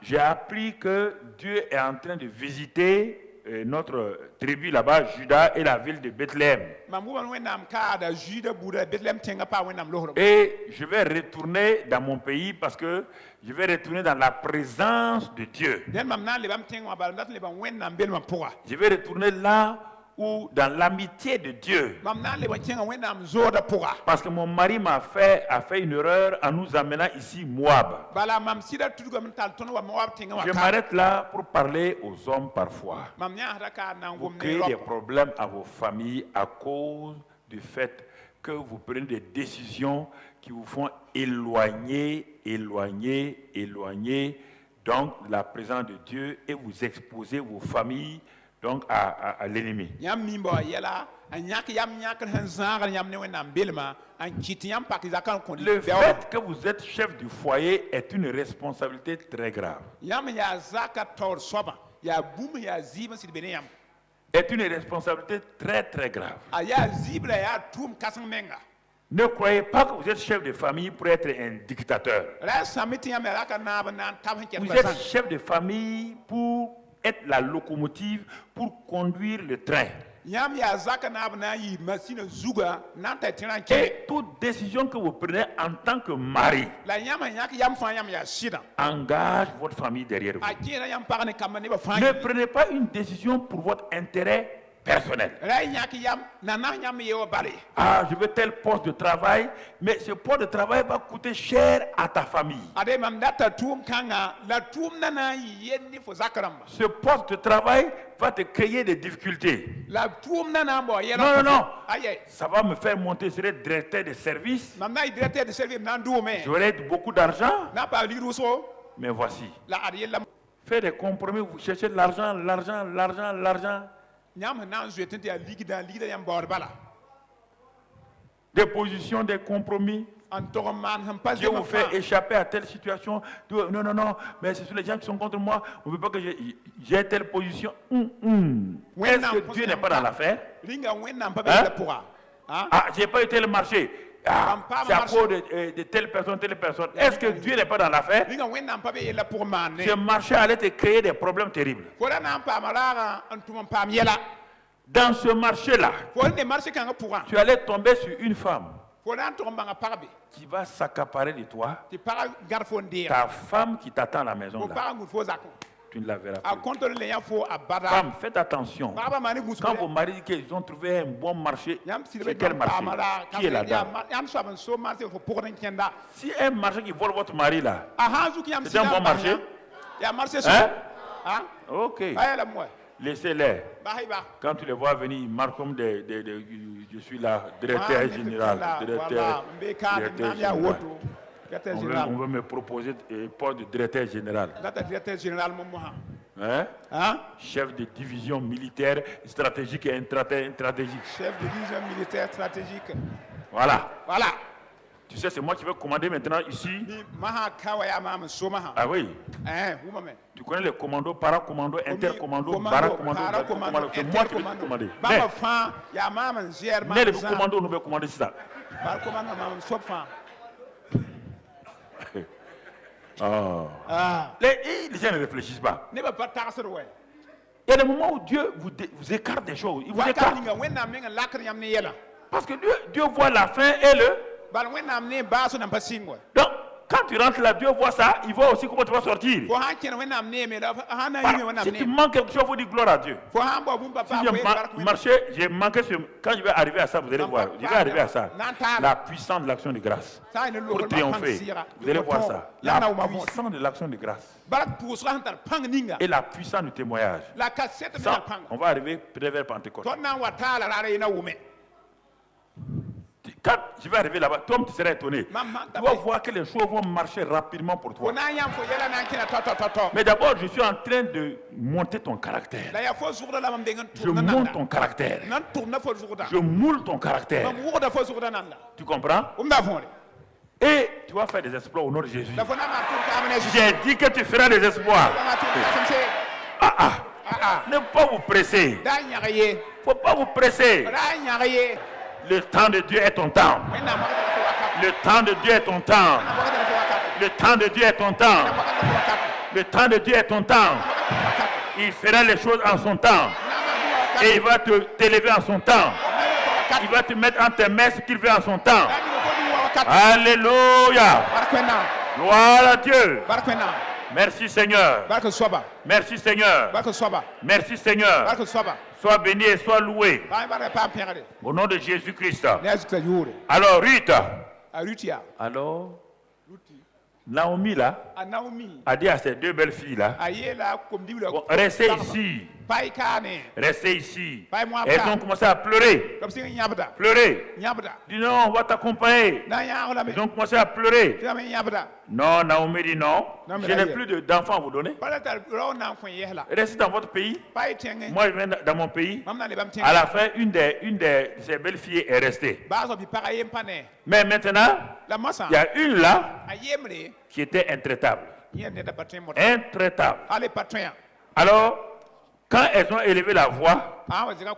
j'ai appris que Dieu est en train de visiter notre tribu là-bas, Juda, et la ville de Bethléem. Et je vais retourner dans mon pays parce que je vais retourner dans la présence de Dieu. Je vais retourner là ou dans l'amitié de Dieu. Parce que mon mari a fait une erreur en nous amenant ici Moab. Je m'arrête là pour parler aux hommes parfois. Vous créez des problèmes à vos familles à cause du fait que vous prenez des décisions qui vous font éloigner donc la présence de Dieu et vous exposez vos familles donc à l'ennemi. Le fait que vous êtes chef du foyer est une responsabilité très grave. Est une responsabilité très très grave. Ne croyez pas que vous êtes chef de famille pour être un dictateur. Vous être chef de famille pour être la locomotive, pour conduire le train. Et toute décision que vous prenez en tant que mari engage votre famille derrière vous. Ne prenez pas une décision pour votre intérêt personnel. Ah, je veux tel poste de travail, mais ce poste de travail va coûter cher à ta famille. Ce poste de travail va te créer des difficultés. Non. Ça va me faire monter, je serai directeur de service. J'aurai beaucoup d'argent. Mais voici. Faites des compromis, vous cherchez l'argent. Des positions, des compromis. Dieu vous fait échapper à telle situation. Non, mais ce sont les gens qui sont contre moi. On ne veut pas que j'ai telle position. Est-ce que Dieu n'est pas dans l'affaire? Ah, j'ai pas eu tel marché. Ah, c'est à cause de telle personne. Est-ce que Dieu n'est pas dans l'affaire? Ce marché allait te créer des problèmes terribles. Dans ce marché-là, tu allais tomber sur une femme qui va s'accaparer de toi. Ta femme qui t'attend à la maison là, tu ne la verras plus. Femme, faites attention. Quand vos maris disent qu'ils ont trouvé un bon marché, c'est quel marché? Qui est la dame? Si un marché qui vole votre mari là, c'est un bon marché? Hein? Ok. Laissez-les. Quand tu les vois venir, ils marquent comme je suis là, directeur général. On veut me proposer un poste de directeur général. Hein? Chef de division militaire stratégique et stratégique. Chef de division militaire stratégique. Voilà. Tu sais, c'est moi qui vais commander maintenant ici. Ah oui. Tu connais les commandos, paracommando, intercommando, baracommando, c'est moi qui vais commander. Mais les commandos, nous vais commander ça. Les gens ne réfléchissent pas. Il y a des moments où Dieu vous écarte des choses. Il vous écarte. Parce que Dieu voit la fin et le... Donc, quand tu rentres là, Dieu voit ça, il voit aussi comment tu vas sortir. Si tu manques quelque chose, il faut dire gloire à Dieu. Si j'ai manqué quand je vais arriver à ça, vous allez voir. Je vais arriver à ça. La puissance de l'action de grâce. Pour triompher. Vous allez voir ça. La puissance de l'action de grâce. Et la puissance du témoignage. Ça, on va arriver peut-être vers Pentecôte. Quand je vais arriver là-bas, toi, tu seras étonné. Tu vas voir que les choses vont marcher rapidement pour toi. Mais d'abord, je suis en train de monter ton caractère. Je monte ton caractère. Je moule ton caractère. Tu comprends? Et tu vas faire des exploits au nom de Jésus. J'ai dit que tu feras des exploits. Ne pas vous presser. Il ne faut pas vous presser. Le temps de Dieu est ton temps. Le temps de Dieu est ton temps. Le temps de Dieu est ton temps. Le temps de Dieu est ton temps. Il fera les choses en son temps. Et il va t'élever en son temps. Il va te mettre en tes mains ce qu'il veut en son temps. Alléluia. Gloire à Dieu. Merci Seigneur. Merci Seigneur. Merci Seigneur. Sois béni et sois loué. Au nom de Jésus-Christ. Alors Ruth. Alors Naomi là a dit à ses deux belles filles là, bon, restez ici. Restez ici. Elles ont commencé à pleurer. Pleurer. Dit non, on va t'accompagner. Ils ont commencé à pleurer. Non, Naomi dit non. Je n'ai plus d'enfants à vous donner. Restez dans votre pays. Moi, je viens dans mon pays. À la fin, une de ces belles filles est restée. Mais maintenant, il y a une là qui était intraitable. Intraitable. Alors, quand elles ont élevé la voix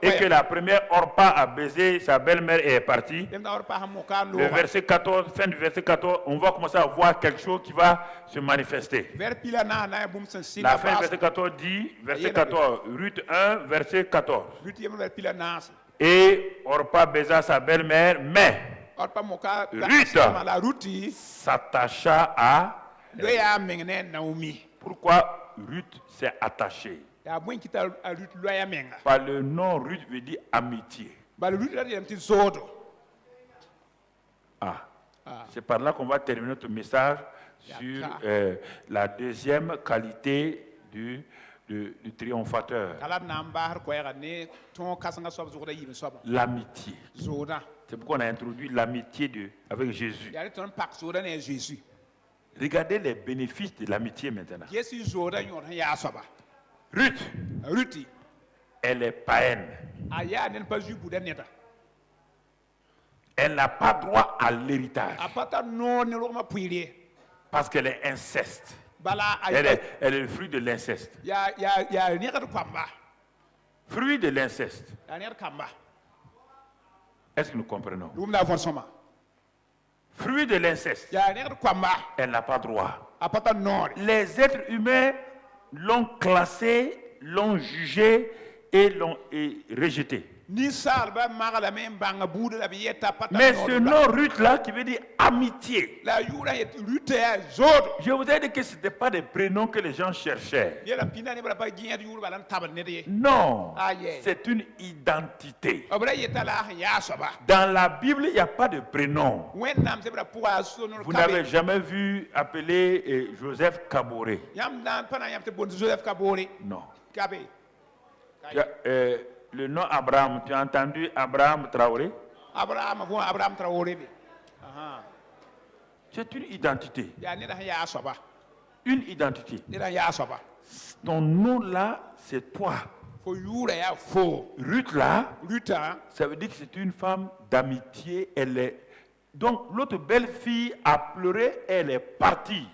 et que la première Orpa a baisé sa belle-mère et est partie, le verset 14, fin du verset 14, on va commencer à voir quelque chose qui va se manifester. La fin du verset 14 dit, verset 14, Ruth 1, verset 14. Et Orpa baisa sa belle-mère, mais Ruth s'attacha à Naomi. Pourquoi Ruth s'est attachée? Par le nom Ruth veut dire amitié. C'est par là qu'on va terminer notre message sur la deuxième qualité du triomphateur. L'amitié. C'est pourquoi on a introduit l'amitié avec Jésus. Regardez les bénéfices de l'amitié maintenant. Ruth, elle est païenne. Elle n'a pas droit à l'héritage. Parce qu'elle est inceste. Elle est le fruit de l'inceste. Fruit de l'inceste. Est-ce que nous comprenons? Fruit de l'inceste. Elle n'a pas droit. Les êtres humains l'ont classé, l'ont jugé et l'ont rejeté. Mais ce nom Ruth là qui veut dire amitié. Je voudrais dire que ce n'était pas des prénoms que les gens cherchaient. Non, c'est une identité. Dans la Bible, il n'y a pas de prénom. Vous n'avez jamais vu appeler Joseph Kaboré? Non. Le nom Abraham, tu as entendu Abraham Traoré? Abraham Traoré. C'est une identité. Une identité. Ton nom là, c'est toi. Ruth là, ça veut dire que c'est une femme d'amitié. Elle est. Donc l'autre belle fille a pleuré, elle est partie.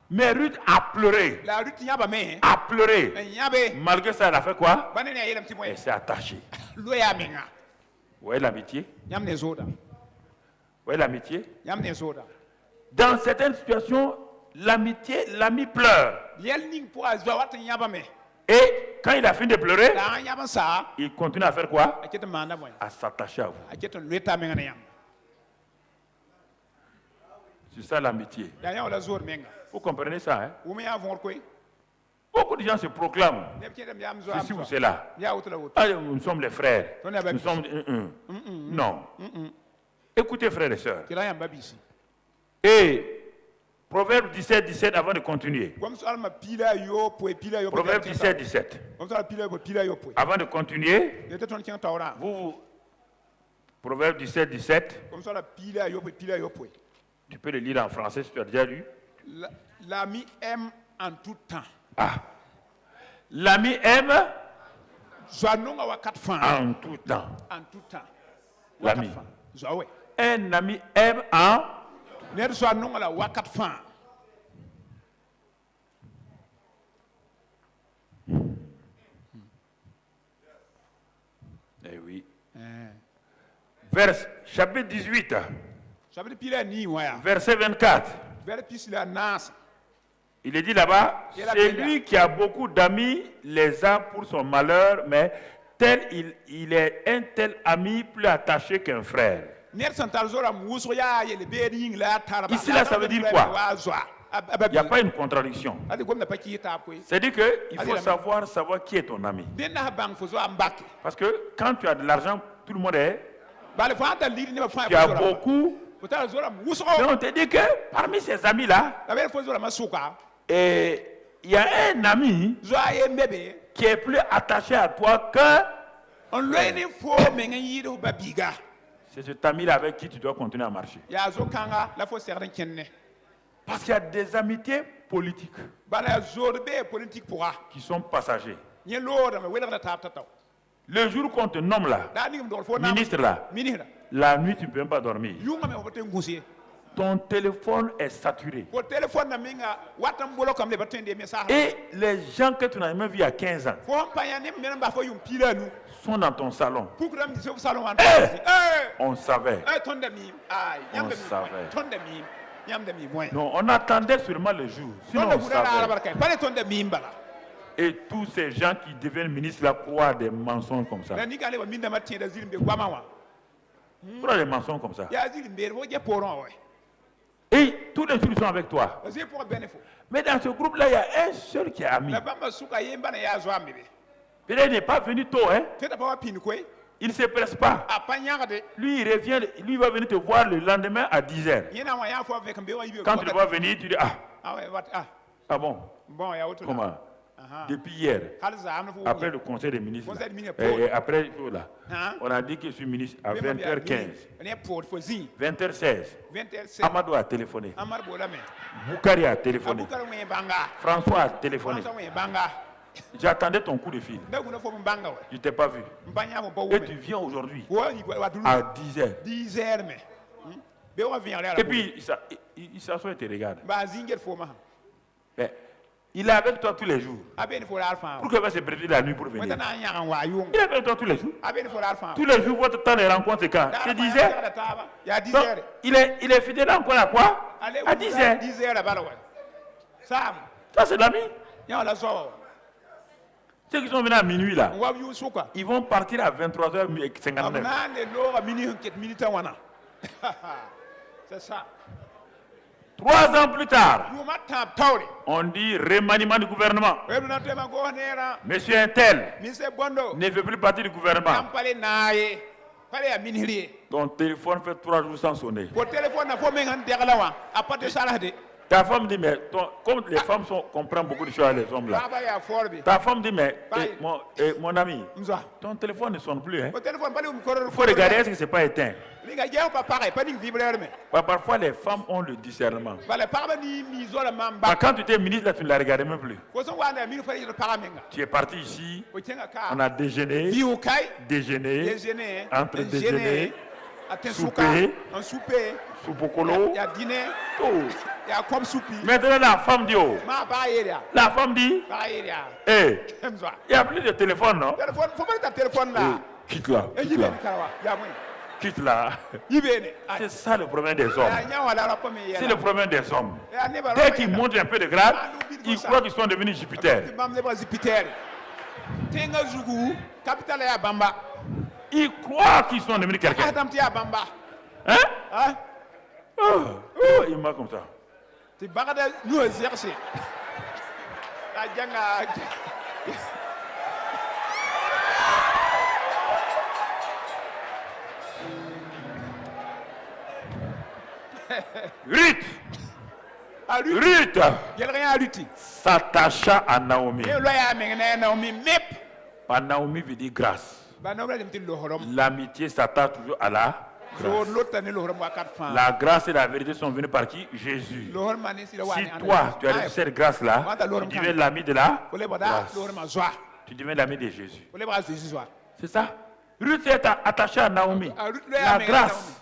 Mais Ruth a pleuré. A pleuré. Malgré ça, elle a fait quoi? Elle s'est attachée. Vous voyez l'amitié? Vous voyez l'amitié? Dans certaines situations, l'amitié, l'ami pleure. Et quand il a fini de pleurer, il continue à faire quoi? À s'attacher à vous. C'est ça l'amitié. Vous comprenez ça, hein? Beaucoup de gens se proclament. Ceci ou cela. Ah, nous sommes les frères. Nous sommes... Non. Écoutez, frères et sœurs. Et Proverbe 17, 17, avant de continuer. Proverbe 17, 17. Avant de continuer, Proverbe 17, 17. Tu peux le lire en français si tu as déjà lu. L'ami aime en tout temps. Ah. L'ami aime en tout temps. En tout temps. L'ami. Un ami aime en Eh oui. Vers chapitre 18. Verset 24. Il est dit là-bas, celui qui a beaucoup d'amis les a pour son malheur, mais il est un tel ami plus attaché qu'un frère. Ici là, ça veut dire quoi? Il n'y a pas une contradiction. C'est-à-dire qu'il faut savoir qui est ton ami. Parce que quand tu as de l'argent, tout le monde est. Tu as beaucoup. Mais on te dit que parmi ces amis-là, il y a un ami qui est plus attaché à toi que... C'est cet ami-là avec qui tu dois continuer à marcher. Parce qu'il y a des amitiés politiques qui sont passagers. Le jour qu'on te nomme là, ministre là, la nuit tu ne peux même pas dormir. Ton téléphone est saturé. Et les gens que tu n'as même vu il y a 15 ans sont dans ton salon. On savait. On savait. Non, on attendait seulement le jour. Sinon on savait. Et tous ces gens qui deviennent ministres là croient des mensonges comme ça. Croient des mensonges comme ça. Et tous les jours ils sont avec toi. Mais dans ce groupe-là, il y a un seul qui est ami. Il n'est pas venu tôt, hein? Il ne se presse pas. Lui, il revient, lui il va venir te voir le lendemain à 10h. Quand tu vas venir, tu dis ah bon? Comment? Depuis hier, après le conseil des ministres, et après là, on a dit que je suis ministre à 20h15, 20h16. Amadou a téléphoné, Boukari a téléphoné, François a téléphoné. J'attendais ton coup de fil. Je ne t'ai pas vu. Et tu viens aujourd'hui à 10h. Et puis il s'assoit et te regarde. Mais, il est avec toi tous les jours. Pourquoi il va se préparer la nuit pour venir? Il est avec toi tous les jours. Tous les jours, votre temps de rencontre, c'est quand? C'est 10h. Donc, il est fidèle encore à quoi? À 10h. Ça, c'est l'ami. Ceux qui sont venus à minuit là, ils vont partir à 23h59. C'est ça. 3 ans plus tard, on dit remaniement du gouvernement. Monsieur Intel ne veut plus partir du gouvernement. Ton téléphone fait 3 jours sans sonner. Ta femme dit, mais comme les femmes comprennent beaucoup de choses à les hommes là. Ta femme dit, mais mon ami, ton téléphone ne sonne plus. Hein? Il faut regarder, est-ce que ce n'est pas éteint? Parfois, les femmes ont le discernement. Quand tu étais ministre, là, tu ne la regardais même plus. Tu es parti ici, on a déjeuné, entre déjeuner, souper, soupe au colo, tout. Maintenant, la femme dit, la femme dit, il n'y a plus de téléphone, non? Quitte là. Quitte là. C'est ça le problème des hommes. C'est le problème des hommes. Dès qu'ils montrent un peu de grade, ils croient qu'ils sont devenus Jupiter. Ils croient qu'ils sont devenus quelqu'un. Hein? Il m'a comme ça. Tu vas nous exercer. Ruth s'attacha à Naomi. Par Naomi veut dire grâce. L'amitié s'attache toujours à la grâce. La grâce et la vérité sont venues par qui? Jésus. Si toi, tu as reçu cette grâce-là, tu deviens l'ami de la grâce. Tu deviens l'ami de Jésus. C'est ça? Ruth est attachée à Naomi. La grâce.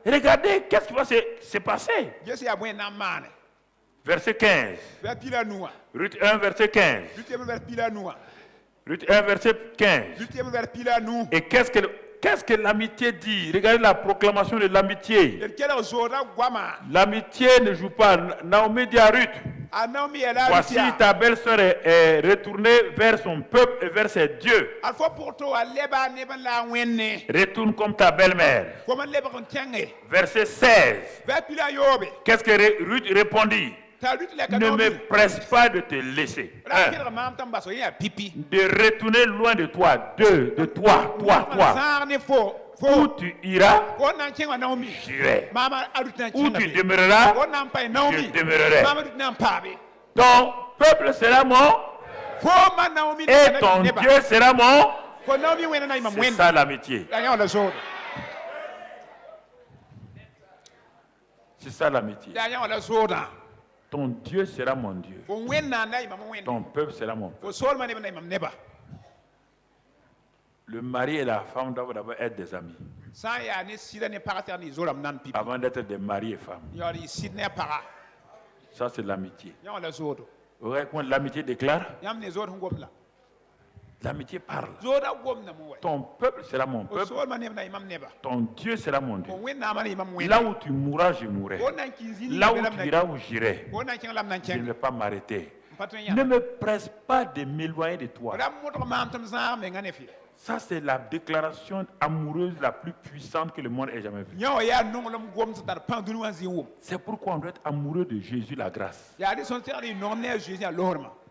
Regardez, qu'est-ce qui va se passer? Verset 15. Ruth 1, verset 15. Ruth 1, verset 15. Et qu'est-ce que l'amitié dit? Regardez la proclamation de l'amitié. L'amitié ne joue pas. Naomi dit à Ruth, voici ta belle-sœur est retournée vers son peuple et vers ses dieux. Retourne comme ta belle-mère. Verset 16. Qu'est-ce que Ruth répondit? Ne me presse pas de te laisser. De retourner loin de toi. De toi. Où tu iras, j'irai. Où tu demeureras, je demeurerai. Ton peuple sera mon, et ton Dieu sera mon. C'est ça l'amitié. C'est ça l'amitié. Ton Dieu sera mon Dieu. Ton peuple sera mon peuple. Le mari et la femme doivent d'abord être des amis avant d'être des maris et femmes. Ça, c'est l'amitié. L'amitié déclare. L'amitié parle. Ton peuple sera mon peuple. Ton Dieu sera mon Dieu. Là où tu mourras, je mourrai. Là où tu iras, où j'irai. Je ne vais pas m'arrêter. Ne me presse pas de m'éloigner de toi. Ça, c'est la déclaration amoureuse la plus puissante que le monde ait jamais vue. C'est pourquoi on doit être amoureux de Jésus, la grâce.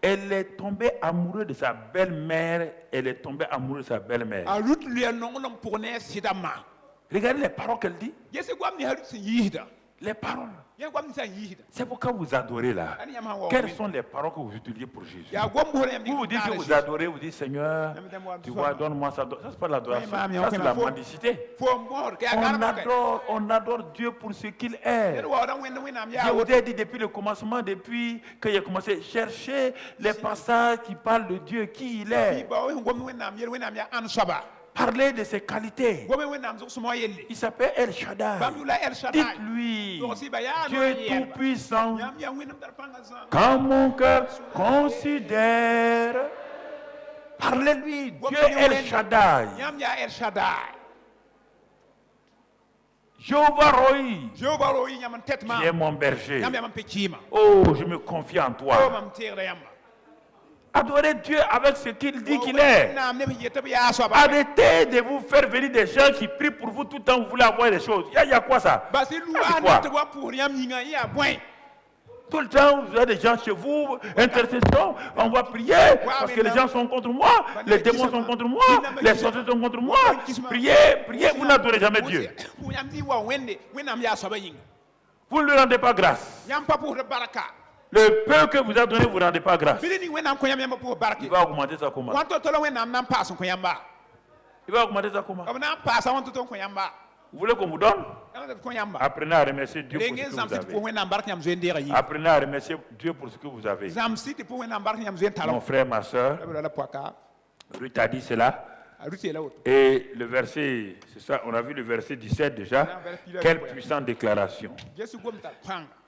Elle est tombée amoureuse de sa belle-mère. Elle est tombée amoureuse de sa belle-mère. Regardez les paroles qu'elle dit. Les paroles. C'est pourquoi vous adorez là. Quelles sont les paroles que vous utilisez pour Jésus? Vous dites que vous adorez, vous dites Seigneur, tu vois, donne-moi ça. Ça, c'est pas l'adoration. Ça, c'est la mendicité. On adore Dieu pour ce qu'il est. Je vous ai dit depuis le commencement, depuis que j'ai commencé, chercher les passages qui parlent de Dieu, qui il est. Parlez de ses qualités. Il s'appelle El Shaddai. Dites-lui, Dieu tout-puissant. Quand mon cœur considère, parlez-lui, Dieu El Shaddai. Jéhovah Roi, qui est mon berger. Oh, je me confie en toi. Adorez Dieu avec ce qu'il dit qu'il est. Arrêtez de vous faire venir des gens qui prient pour vous tout le temps, vous voulez avoir des choses. Il y a quoi ça? Tout le temps, vous avez des gens chez vous, intercession, on va prier parce que les gens sont contre moi, les démons sont contre moi, les sorciers sont contre moi. Priez, priez, vous n'adorez jamais Dieu. Vous ne lui rendez pas grâce. Le peu que vous a donné, vous ne rendez pas grâce. Il va augmenter ça comment? Il va augmenter ça comment? Vous voulez qu'on vous donne? Apprenez à remercier Dieu pour ce que vous avez. Apprenez à remercier Dieu pour ce que vous avez. Mon frère, ma soeur, Ruth a dit cela. Et le verset, c'est ça, on a vu le verset 17 déjà. Quelle puissante déclaration.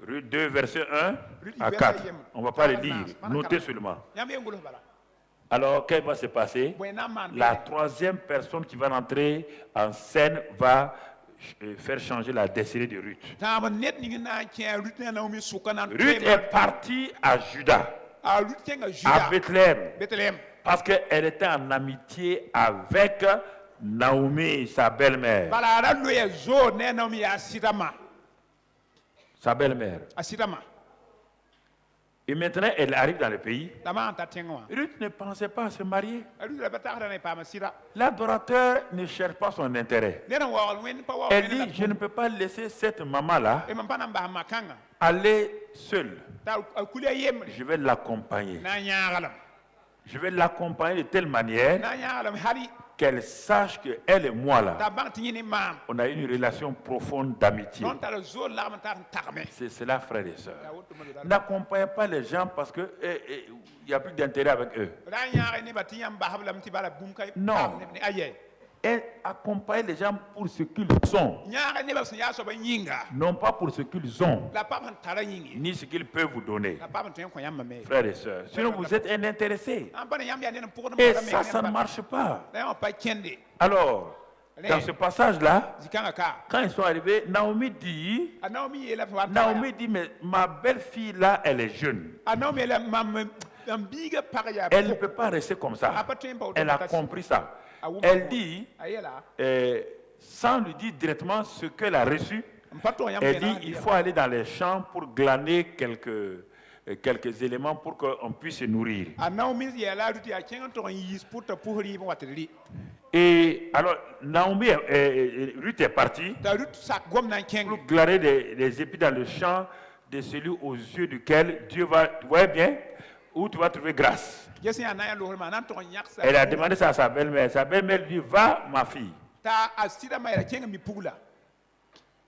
Ruth 2, verset 1 à 4. On ne va pas le lire, notez seulement. Alors, qu'est-ce qui va se passer? La troisième personne qui va entrer en scène va faire changer la destinée de Ruth. Ruth est partie à Juda, à Bethléem. Parce qu'elle était en amitié avec Naomi, sa belle-mère. sa belle-mère. Et maintenant, elle arrive dans le pays. Ruth ne pensait pas à se marier. L'adorateur ne cherche pas son intérêt. Elle dit, je ne peux pas laisser cette maman-là aller seule. Je vais l'accompagner. Je vais l'accompagner de telle manière qu'elle sache qu'elle et moi là, on a une relation profonde d'amitié. C'est cela, frères et sœurs. N'accompagnez pas les gens parce qu'il n'y a plus d'intérêt avec eux. Non. Et accompagner les gens pour ce qu'ils sont, non pas pour ce qu'ils ont, ni ce qu'ils peuvent vous donner. Frères et sœurs, sinon vous êtes un intéressé. Et ça ne marche pas. Alors, dans ce passage-là, quand ils sont arrivés, Naomi dit, mais ma belle-fille là, elle est jeune. Elle ne peut pas rester comme ça. Elle a compris ça. Elle dit, sans lui dire directement ce qu'elle a reçu, elle dit, il faut aller dans les champs pour glaner quelques éléments pour qu'on puisse se nourrir. Et alors, Naomi, Ruth est partie pour glaner des épis dans le champ de celui aux yeux duquel Dieu va, vous voyez bien, où tu vas trouver grâce. Elle a demandé ça à sa belle-mère. Sa belle-mère lui dit, va ma fille.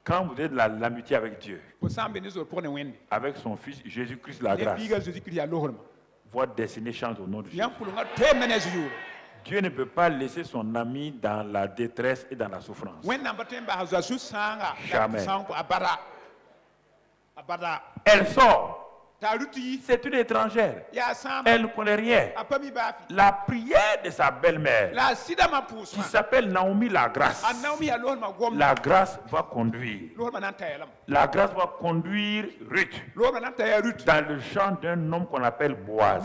Quand vous êtes dans l'amitié avec Dieu, avec son fils Jésus-Christ la grâce, votre destinée change au nom de Jésus. Dieu ne peut pas laisser son ami dans la détresse et dans la souffrance. Jamais. Elle sort. C'est une étrangère. Elle ne connaît rien. La prière de sa belle-mère, qui s'appelle Naomi la grâce, la grâce va conduire. La grâce va conduire Ruth dans le champ d'un homme qu'on appelle Boaz.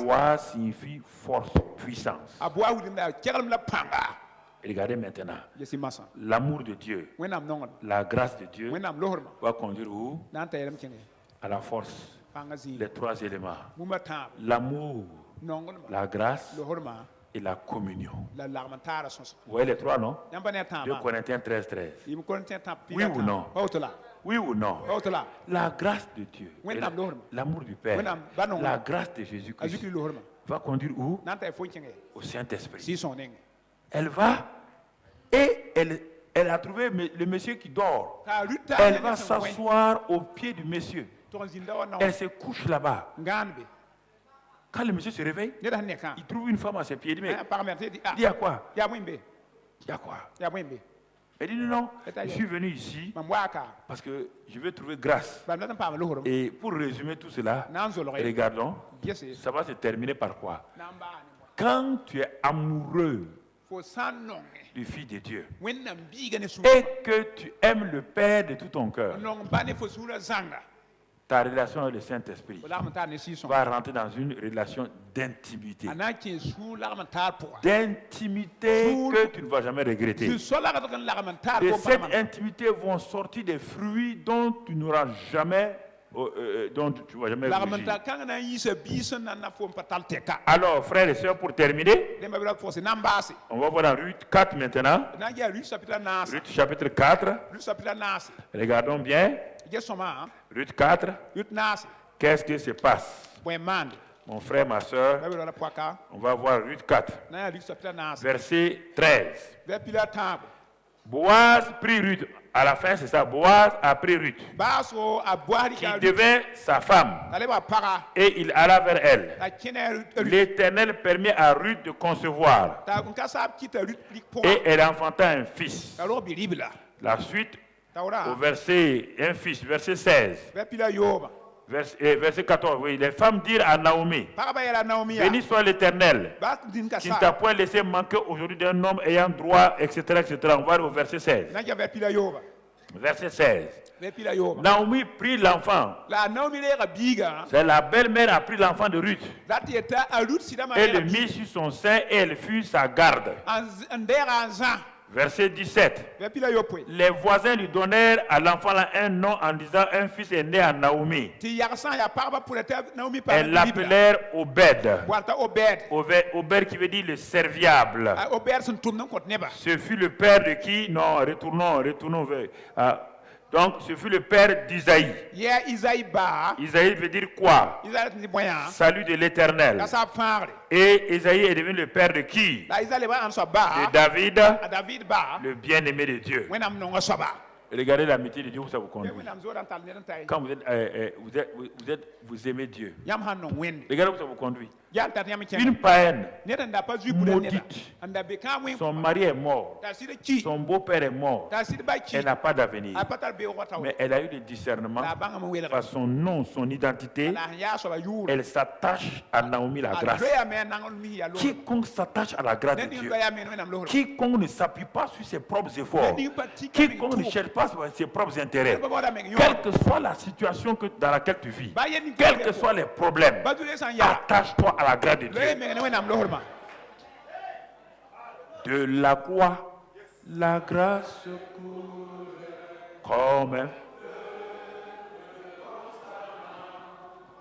Boaz signifie force, puissance. Regardez maintenant, l'amour de Dieu, la grâce de Dieu va conduire où? À la force, les trois éléments. L'amour, la grâce et la communion. Vous voyez les trois, non? 2 Corinthiens 13. Oui ou non? Oui ou non? La grâce de Dieu, l'amour du Père, la grâce de Jésus-Christ va conduire où? Au Saint-Esprit. Elle va et elle a trouvé le monsieur qui dort. Elle va s'asseoir au pied du monsieur. Elle se couche là-bas. Quand le monsieur se réveille, il trouve une femme à ses pieds. Il dit, mais il y a quoi? Il y a quoi? Elle dit, non, je suis venu ici parce que je veux trouver grâce. Et pour résumer tout cela, regardons, ça va se terminer par quoi? Quand tu es amoureux du Fils de Dieu et que tu aimes le Père de tout ton cœur, ta relation avec le Saint-Esprit va rentrer dans une relation d'intimité. D'intimité que tu ne vas jamais regretter. De cette intimité vont sortir des fruits dont tu n'auras jamais, dont tu ne vas jamais rougir. Alors, frères et sœurs, pour terminer, on va voir dans Ruth 4 maintenant. Ruth chapitre 4. Regardons bien. Ruth 4. Qu'est-ce qui se passe? Mon frère, ma soeur, on va voir Ruth 4. Verset 13. Boaz prit Ruth. À la fin, c'est ça. Boaz a pris Ruth, qui devint sa femme, et il alla vers elle. L'Éternel permit à Ruth de concevoir, et elle enfanta un fils. La suite, au verset, un fils, verset 16. Verset 14, oui, les femmes dirent à Naomi, béni soit l'Éternel, qui ne t'a point laissé manquer aujourd'hui d'un homme ayant droit, etc., etc. On va au verset 16. Verset 16. Naomi prit l'enfant. C'est la belle-mère a pris l'enfant de Ruth. Et le mit sur son sein et elle fut sa garde. Verset 17. Les voisins lui donnèrent à l'enfant un nom en disant un fils est né à Naomi. Elles l'appelèrent Obed. Obed qui veut dire le serviable. Ce fut le père de qui? Non, retournons vers. Donc, ce fut le père d'Isaïe. Isaïe veut dire quoi? Salut de l'Éternel. Et Isaïe est devenu le père de qui? De David, le bien-aimé de Dieu. Regardez l'amitié de Dieu où ça vous conduit. Quand vous aimez Dieu. Regardez où ça vous conduit. Une païenne maudite. Son mari est mort. Son beau-père est mort. Elle n'a pas d'avenir. Mais elle a eu le discernement. Par son nom, son identité, elle s'attache à Naomi la grâce. Quiconque s'attache à la grâce de Dieu, quiconque ne s'appuie pas sur ses propres efforts, quiconque ne cherche pas ses propres intérêts, quelle que soit la situation dans laquelle tu vis, quels que soient les problèmes, attache-toi à la grâce de Dieu. De la quoi la grâce coule comme un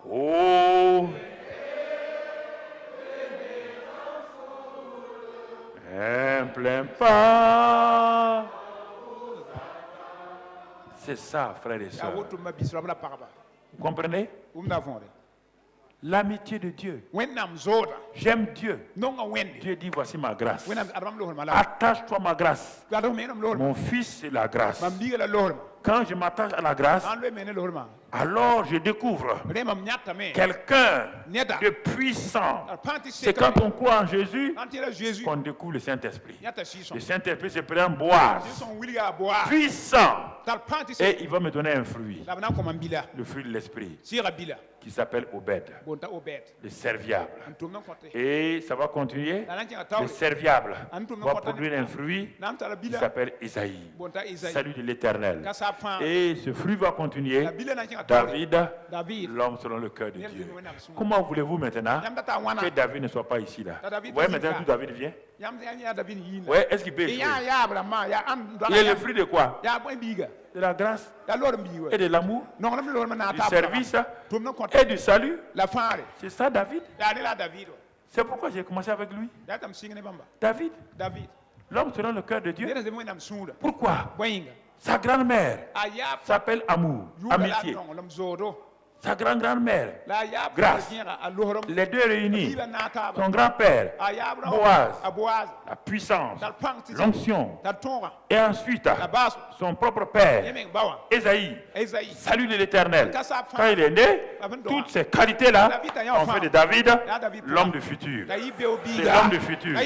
oh un plein pas. C'est ça, frères et sœurs. Vous comprenez? L'amitié de Dieu. J'aime Dieu. Dieu dit voici ma grâce. Attache-toi à ma grâce. Mon fils, c'est la grâce. Quand je m'attache à la grâce, alors je découvre quelqu'un de puissant. C'est quand on croit en Jésus qu'on découvre le Saint-Esprit. Le Saint-Esprit se présente Boaz, puissant. Et il va me donner un fruit, le fruit de l'Esprit, qui s'appelle Obed, le serviable. Et ça va continuer. Le serviable va produire un fruit qui s'appelle Isaïe, salut de l'Éternel. Et ce fruit va continuer. David, l'homme selon le cœur de Dieu. Comment voulez-vous maintenant que David ne soit pas ici là? Vous voyez maintenant d'où David vient? Oui, est-ce qu'il peut échouer? Il est le fruit de quoi? De la grâce et de l'amour, du service et du salut. C'est ça David. C'est pourquoi j'ai commencé avec lui. David, l'homme selon le cœur de Dieu. Pourquoi? Sa grand-mère s'appelle Amour, amitié. Sa grand-grand-mère, grâce. Les deux réunis. Son grand-père, Boaz, la puissance, l'onction. Et ensuite, son propre père, Esaïe, salut de l'Éternel. Quand il est né, toutes ces qualités-là ont fait de David l'homme du futur. C'est l'homme du futur.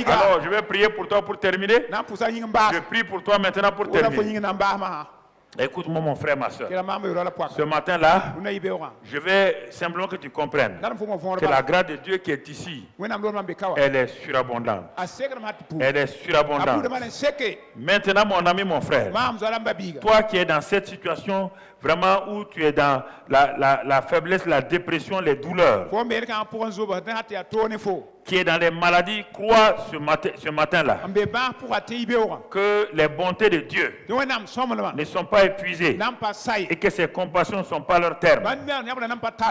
Alors, je vais prier pour toi pour terminer. Je prie pour toi maintenant pour terminer. Écoute-moi mon frère, ma soeur. Ce matin-là, je vais simplement que tu comprennes que la grâce de Dieu qui est ici, elle est surabondante. Elle est surabondante. Maintenant, mon ami, mon frère, toi qui es dans cette situation vraiment où tu es dans la faiblesse, la dépression, les douleurs, qui est dans les maladies, crois ce matin-là que les bontés de Dieu ne sont pas épuisées et que ses compassions ne sont pas leur terme.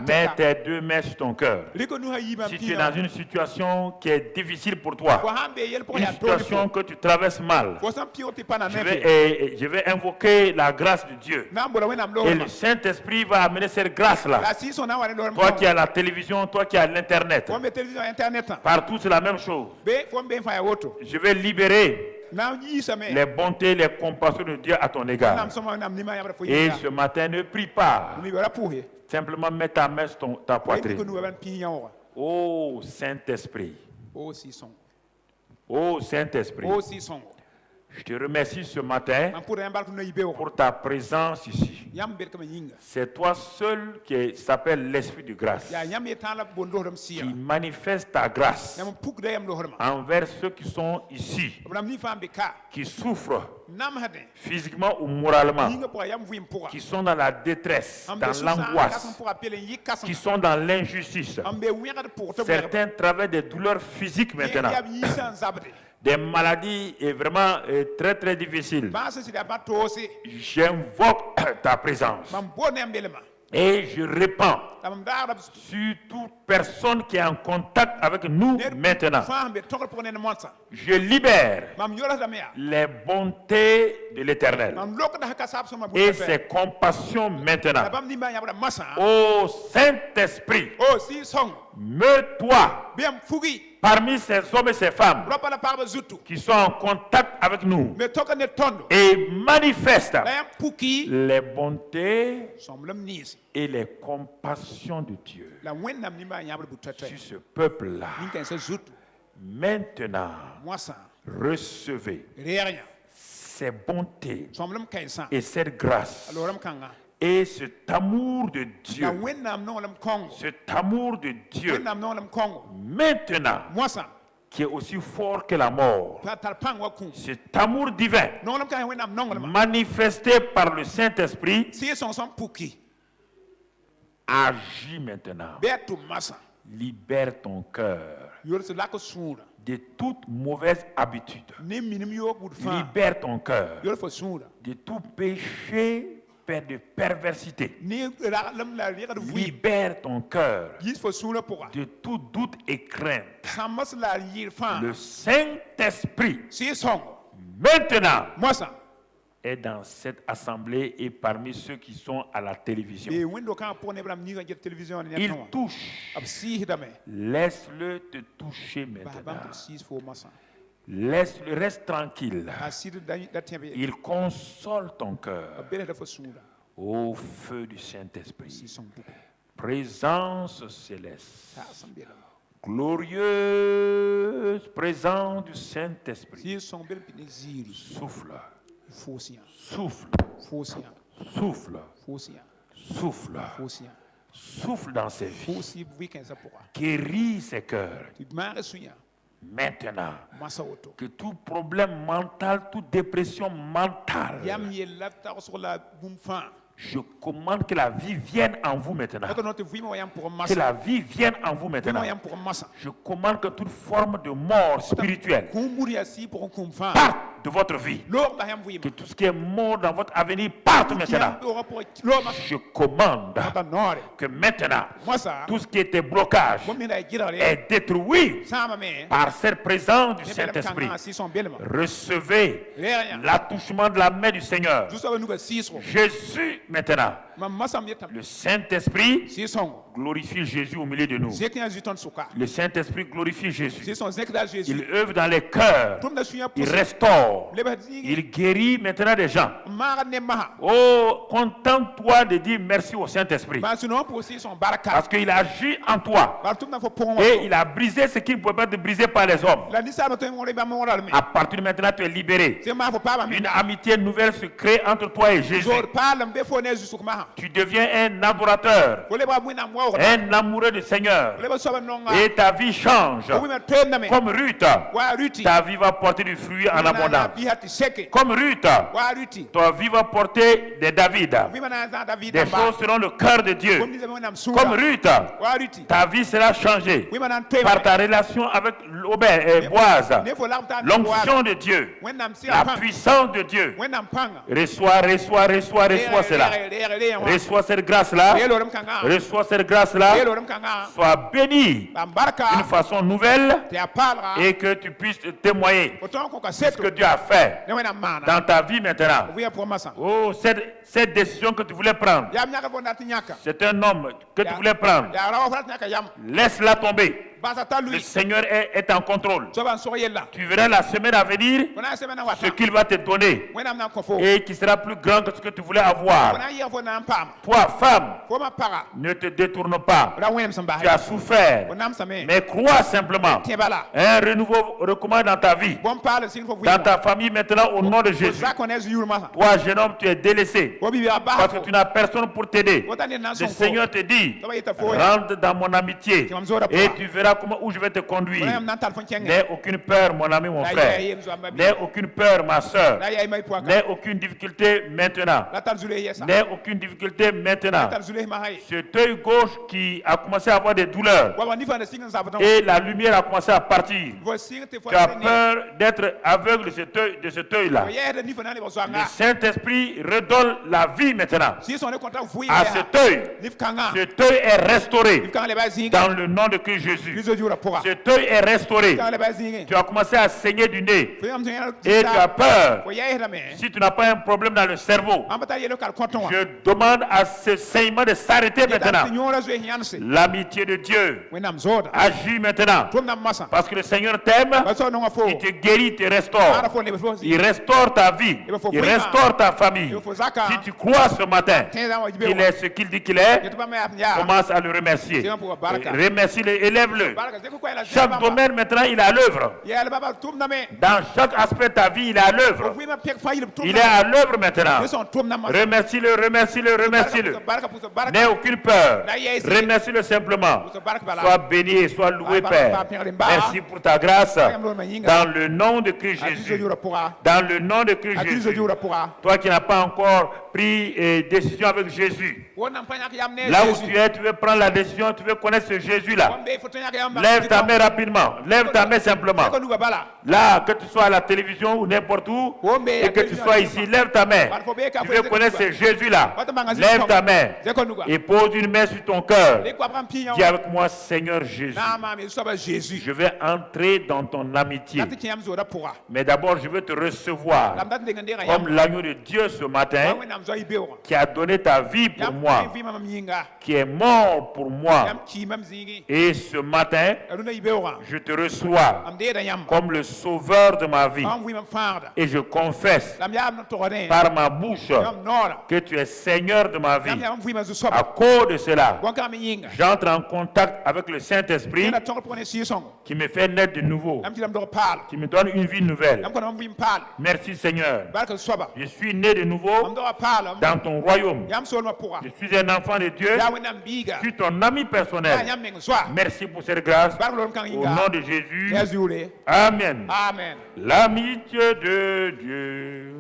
Mets tes deux mains sur ton cœur. Si tu es dans une situation qui est difficile pour toi, une situation que tu traverses mal, je vais invoquer la grâce de Dieu. Et le Saint-Esprit va amener cette grâce-là. Toi qui as la télévision, toi qui as l'Internet, partout c'est la même chose. Je vais libérer les bontés, les compassions de Dieu à ton égard. Et ce matin, ne prie pas. Simplement mets ta main sur ta poitrine. Oh Saint-Esprit. Oh Saint-Esprit. Je te remercie ce matin pour ta présence ici. C'est toi seul qui s'appelle l'Esprit de grâce, qui manifeste ta grâce envers ceux qui sont ici, qui souffrent physiquement ou moralement, qui sont dans la détresse, dans l'angoisse, qui sont dans l'injustice. Certains traversent des douleurs physiques maintenant. des maladies est vraiment très très difficile, j'invoque ta présence. Et je répands sur toute personne qui est en contact avec nous maintenant. Je libère les bontés de l'Éternel et ses compassions maintenant. Ô Saint-Esprit, meut-toi parmi ces hommes et ces femmes qui sont en contact avec nous et manifeste les bontés et les compassions de Dieu sur ce peuple-là. Maintenant, recevez ces bontés et cette grâce et cet amour de Dieu, cet amour de Dieu maintenant qui est aussi fort que la mort, cet amour divin manifesté par le Saint-Esprit agit maintenant. Libère ton cœur de toute mauvaise habitude. Libère ton cœur de tout péché de perversité. Libère ton cœur de tout doute et crainte. Le Saint-Esprit maintenant est dans cette assemblée et parmi ceux qui sont à la télévision. Il touche. Laisse-le te toucher maintenant. Laisse-le, reste tranquille. Il console ton cœur. Au feu du Saint-Esprit. Présence céleste. Glorieuse présence du Saint-Esprit. Souffle. Souffle. Souffle. Souffle. Souffle dans ses vies. Guéris ses cœurs. Maintenant, que tout problème mental, toute dépression mentale, je commande que la vie vienne en vous maintenant. Que la vie vienne en vous maintenant. Je commande que toute forme de mort spirituelle parte de votre vie. Que tout ce qui est mort dans votre avenir parte maintenant. Je commande que maintenant, tout ce qui était blocage est détruit par cette présence du Saint-Esprit. Recevez l'attouchement de la main du Seigneur. Jésus maintenant. Le Saint-Esprit glorifie Jésus au milieu de nous. Le Saint-Esprit glorifie Jésus. Il œuvre dans les cœurs. Il restaure. Il guérit maintenant des gens. Oh, contente-toi de dire merci au Saint-Esprit. Parce qu'il agit en toi. Et il a brisé ce qui ne pouvait pas être brisé par les hommes. À partir de maintenant, tu es libéré. Une amitié nouvelle se crée entre toi et Jésus. Tu deviens un adorateur, un amoureux du Seigneur. Et ta vie change. Comme Ruth, ta vie va porter du fruit en abondance. Comme Ruth, ta vie va porter des David. Des choses selon le cœur de Dieu. Comme Ruth, ta vie sera changée par ta relation avec Boaz. L'onction de Dieu, la puissance de Dieu. Reçois cela. Reçois cette grâce-là. Reçois cette grâce-là. Sois béni d'une façon nouvelle et que tu puisses témoigner ce que Dieu a fait dans ta vie maintenant. Oh, cette décision que tu voulais prendre, c'est un homme que tu voulais prendre. Laisse-la tomber. Le Seigneur est en contrôle. Tu verras la semaine à venir ce qu'il va te donner et qui sera plus grand que ce que tu voulais avoir. Toi, femme, ne te détourne pas. Tu as souffert, mais crois simplement. Un renouveau recommence dans ta vie, dans ta famille maintenant au nom de Jésus. Toi, jeune homme, tu es délaissé parce que tu n'as personne pour t'aider. Le Seigneur te dit, rentre dans mon amitié et tu verras où je vais te conduire. N'aie aucune peur, mon ami, mon frère. N'aie aucune peur, ma soeur. N'aie aucune difficulté maintenant. N'aie aucune difficulté difficulté maintenant. Cet œil gauche qui a commencé à avoir des douleurs. Et la lumière a commencé à partir. Tu as peur d'être aveugle de cet œil-là. Le Saint-Esprit redonne la vie maintenant à cet œil. Cet œil est restauré dans le nom de Christ Jésus. Cet œil est restauré. Tu as commencé à saigner du nez et tu as peur. Si tu n'as pas un problème dans le cerveau, je demande à ce saignement de s'arrêter maintenant. L'amitié de Dieu agit maintenant parce que le Seigneur t'aime, il te guérit, il te restaure. Il restaure ta vie, il restaure ta famille. Si tu crois ce matin qu'il est ce qu'il dit qu'il est, commence à le remercier. Remercie-le, élève-le. Chaque domaine maintenant, il est à l'œuvre. Dans chaque aspect de ta vie, il est à l'œuvre. Il est à l'œuvre maintenant. Remercie-le, remercie-le, remercie-le. N'aie aucune peur. Remercie-le simplement. Sois béni et sois loué, Père. Merci pour ta grâce. Dans le nom de Christ Jésus. Dans le nom de Christ Jésus. Toi qui n'as pas encore pris décision avec Jésus. Là où tu veux prendre la décision, tu veux connaître ce Jésus-là. Lève ta main rapidement. Lève ta main simplement. Là, que tu sois à la télévision ou n'importe où, et que tu sois ici, lève ta main. Tu veux connaître ce Jésus-là. Lève ta main et pose une main sur ton cœur. Dis avec moi, Seigneur Jésus. Je vais entrer dans ton amitié. Mais d'abord, je veux te recevoir comme l'agneau de Dieu ce matin, qui a donné ta vie pour moi, qui est mort pour moi. Et ce matin, je te reçois comme le sauveur de ma vie. Et je confesse par ma bouche que tu es Seigneur de ma vie. À cause de cela, j'entre en contact avec le Saint-Esprit qui me fait naître de nouveau, qui me donne une vie nouvelle. Merci Seigneur. Je suis né de nouveau dans ton royaume. Je suis un enfant de Dieu. Je suis ton ami personnel. Merci pour cette grâce. Au nom de Jésus. Amen. L'amitié de Dieu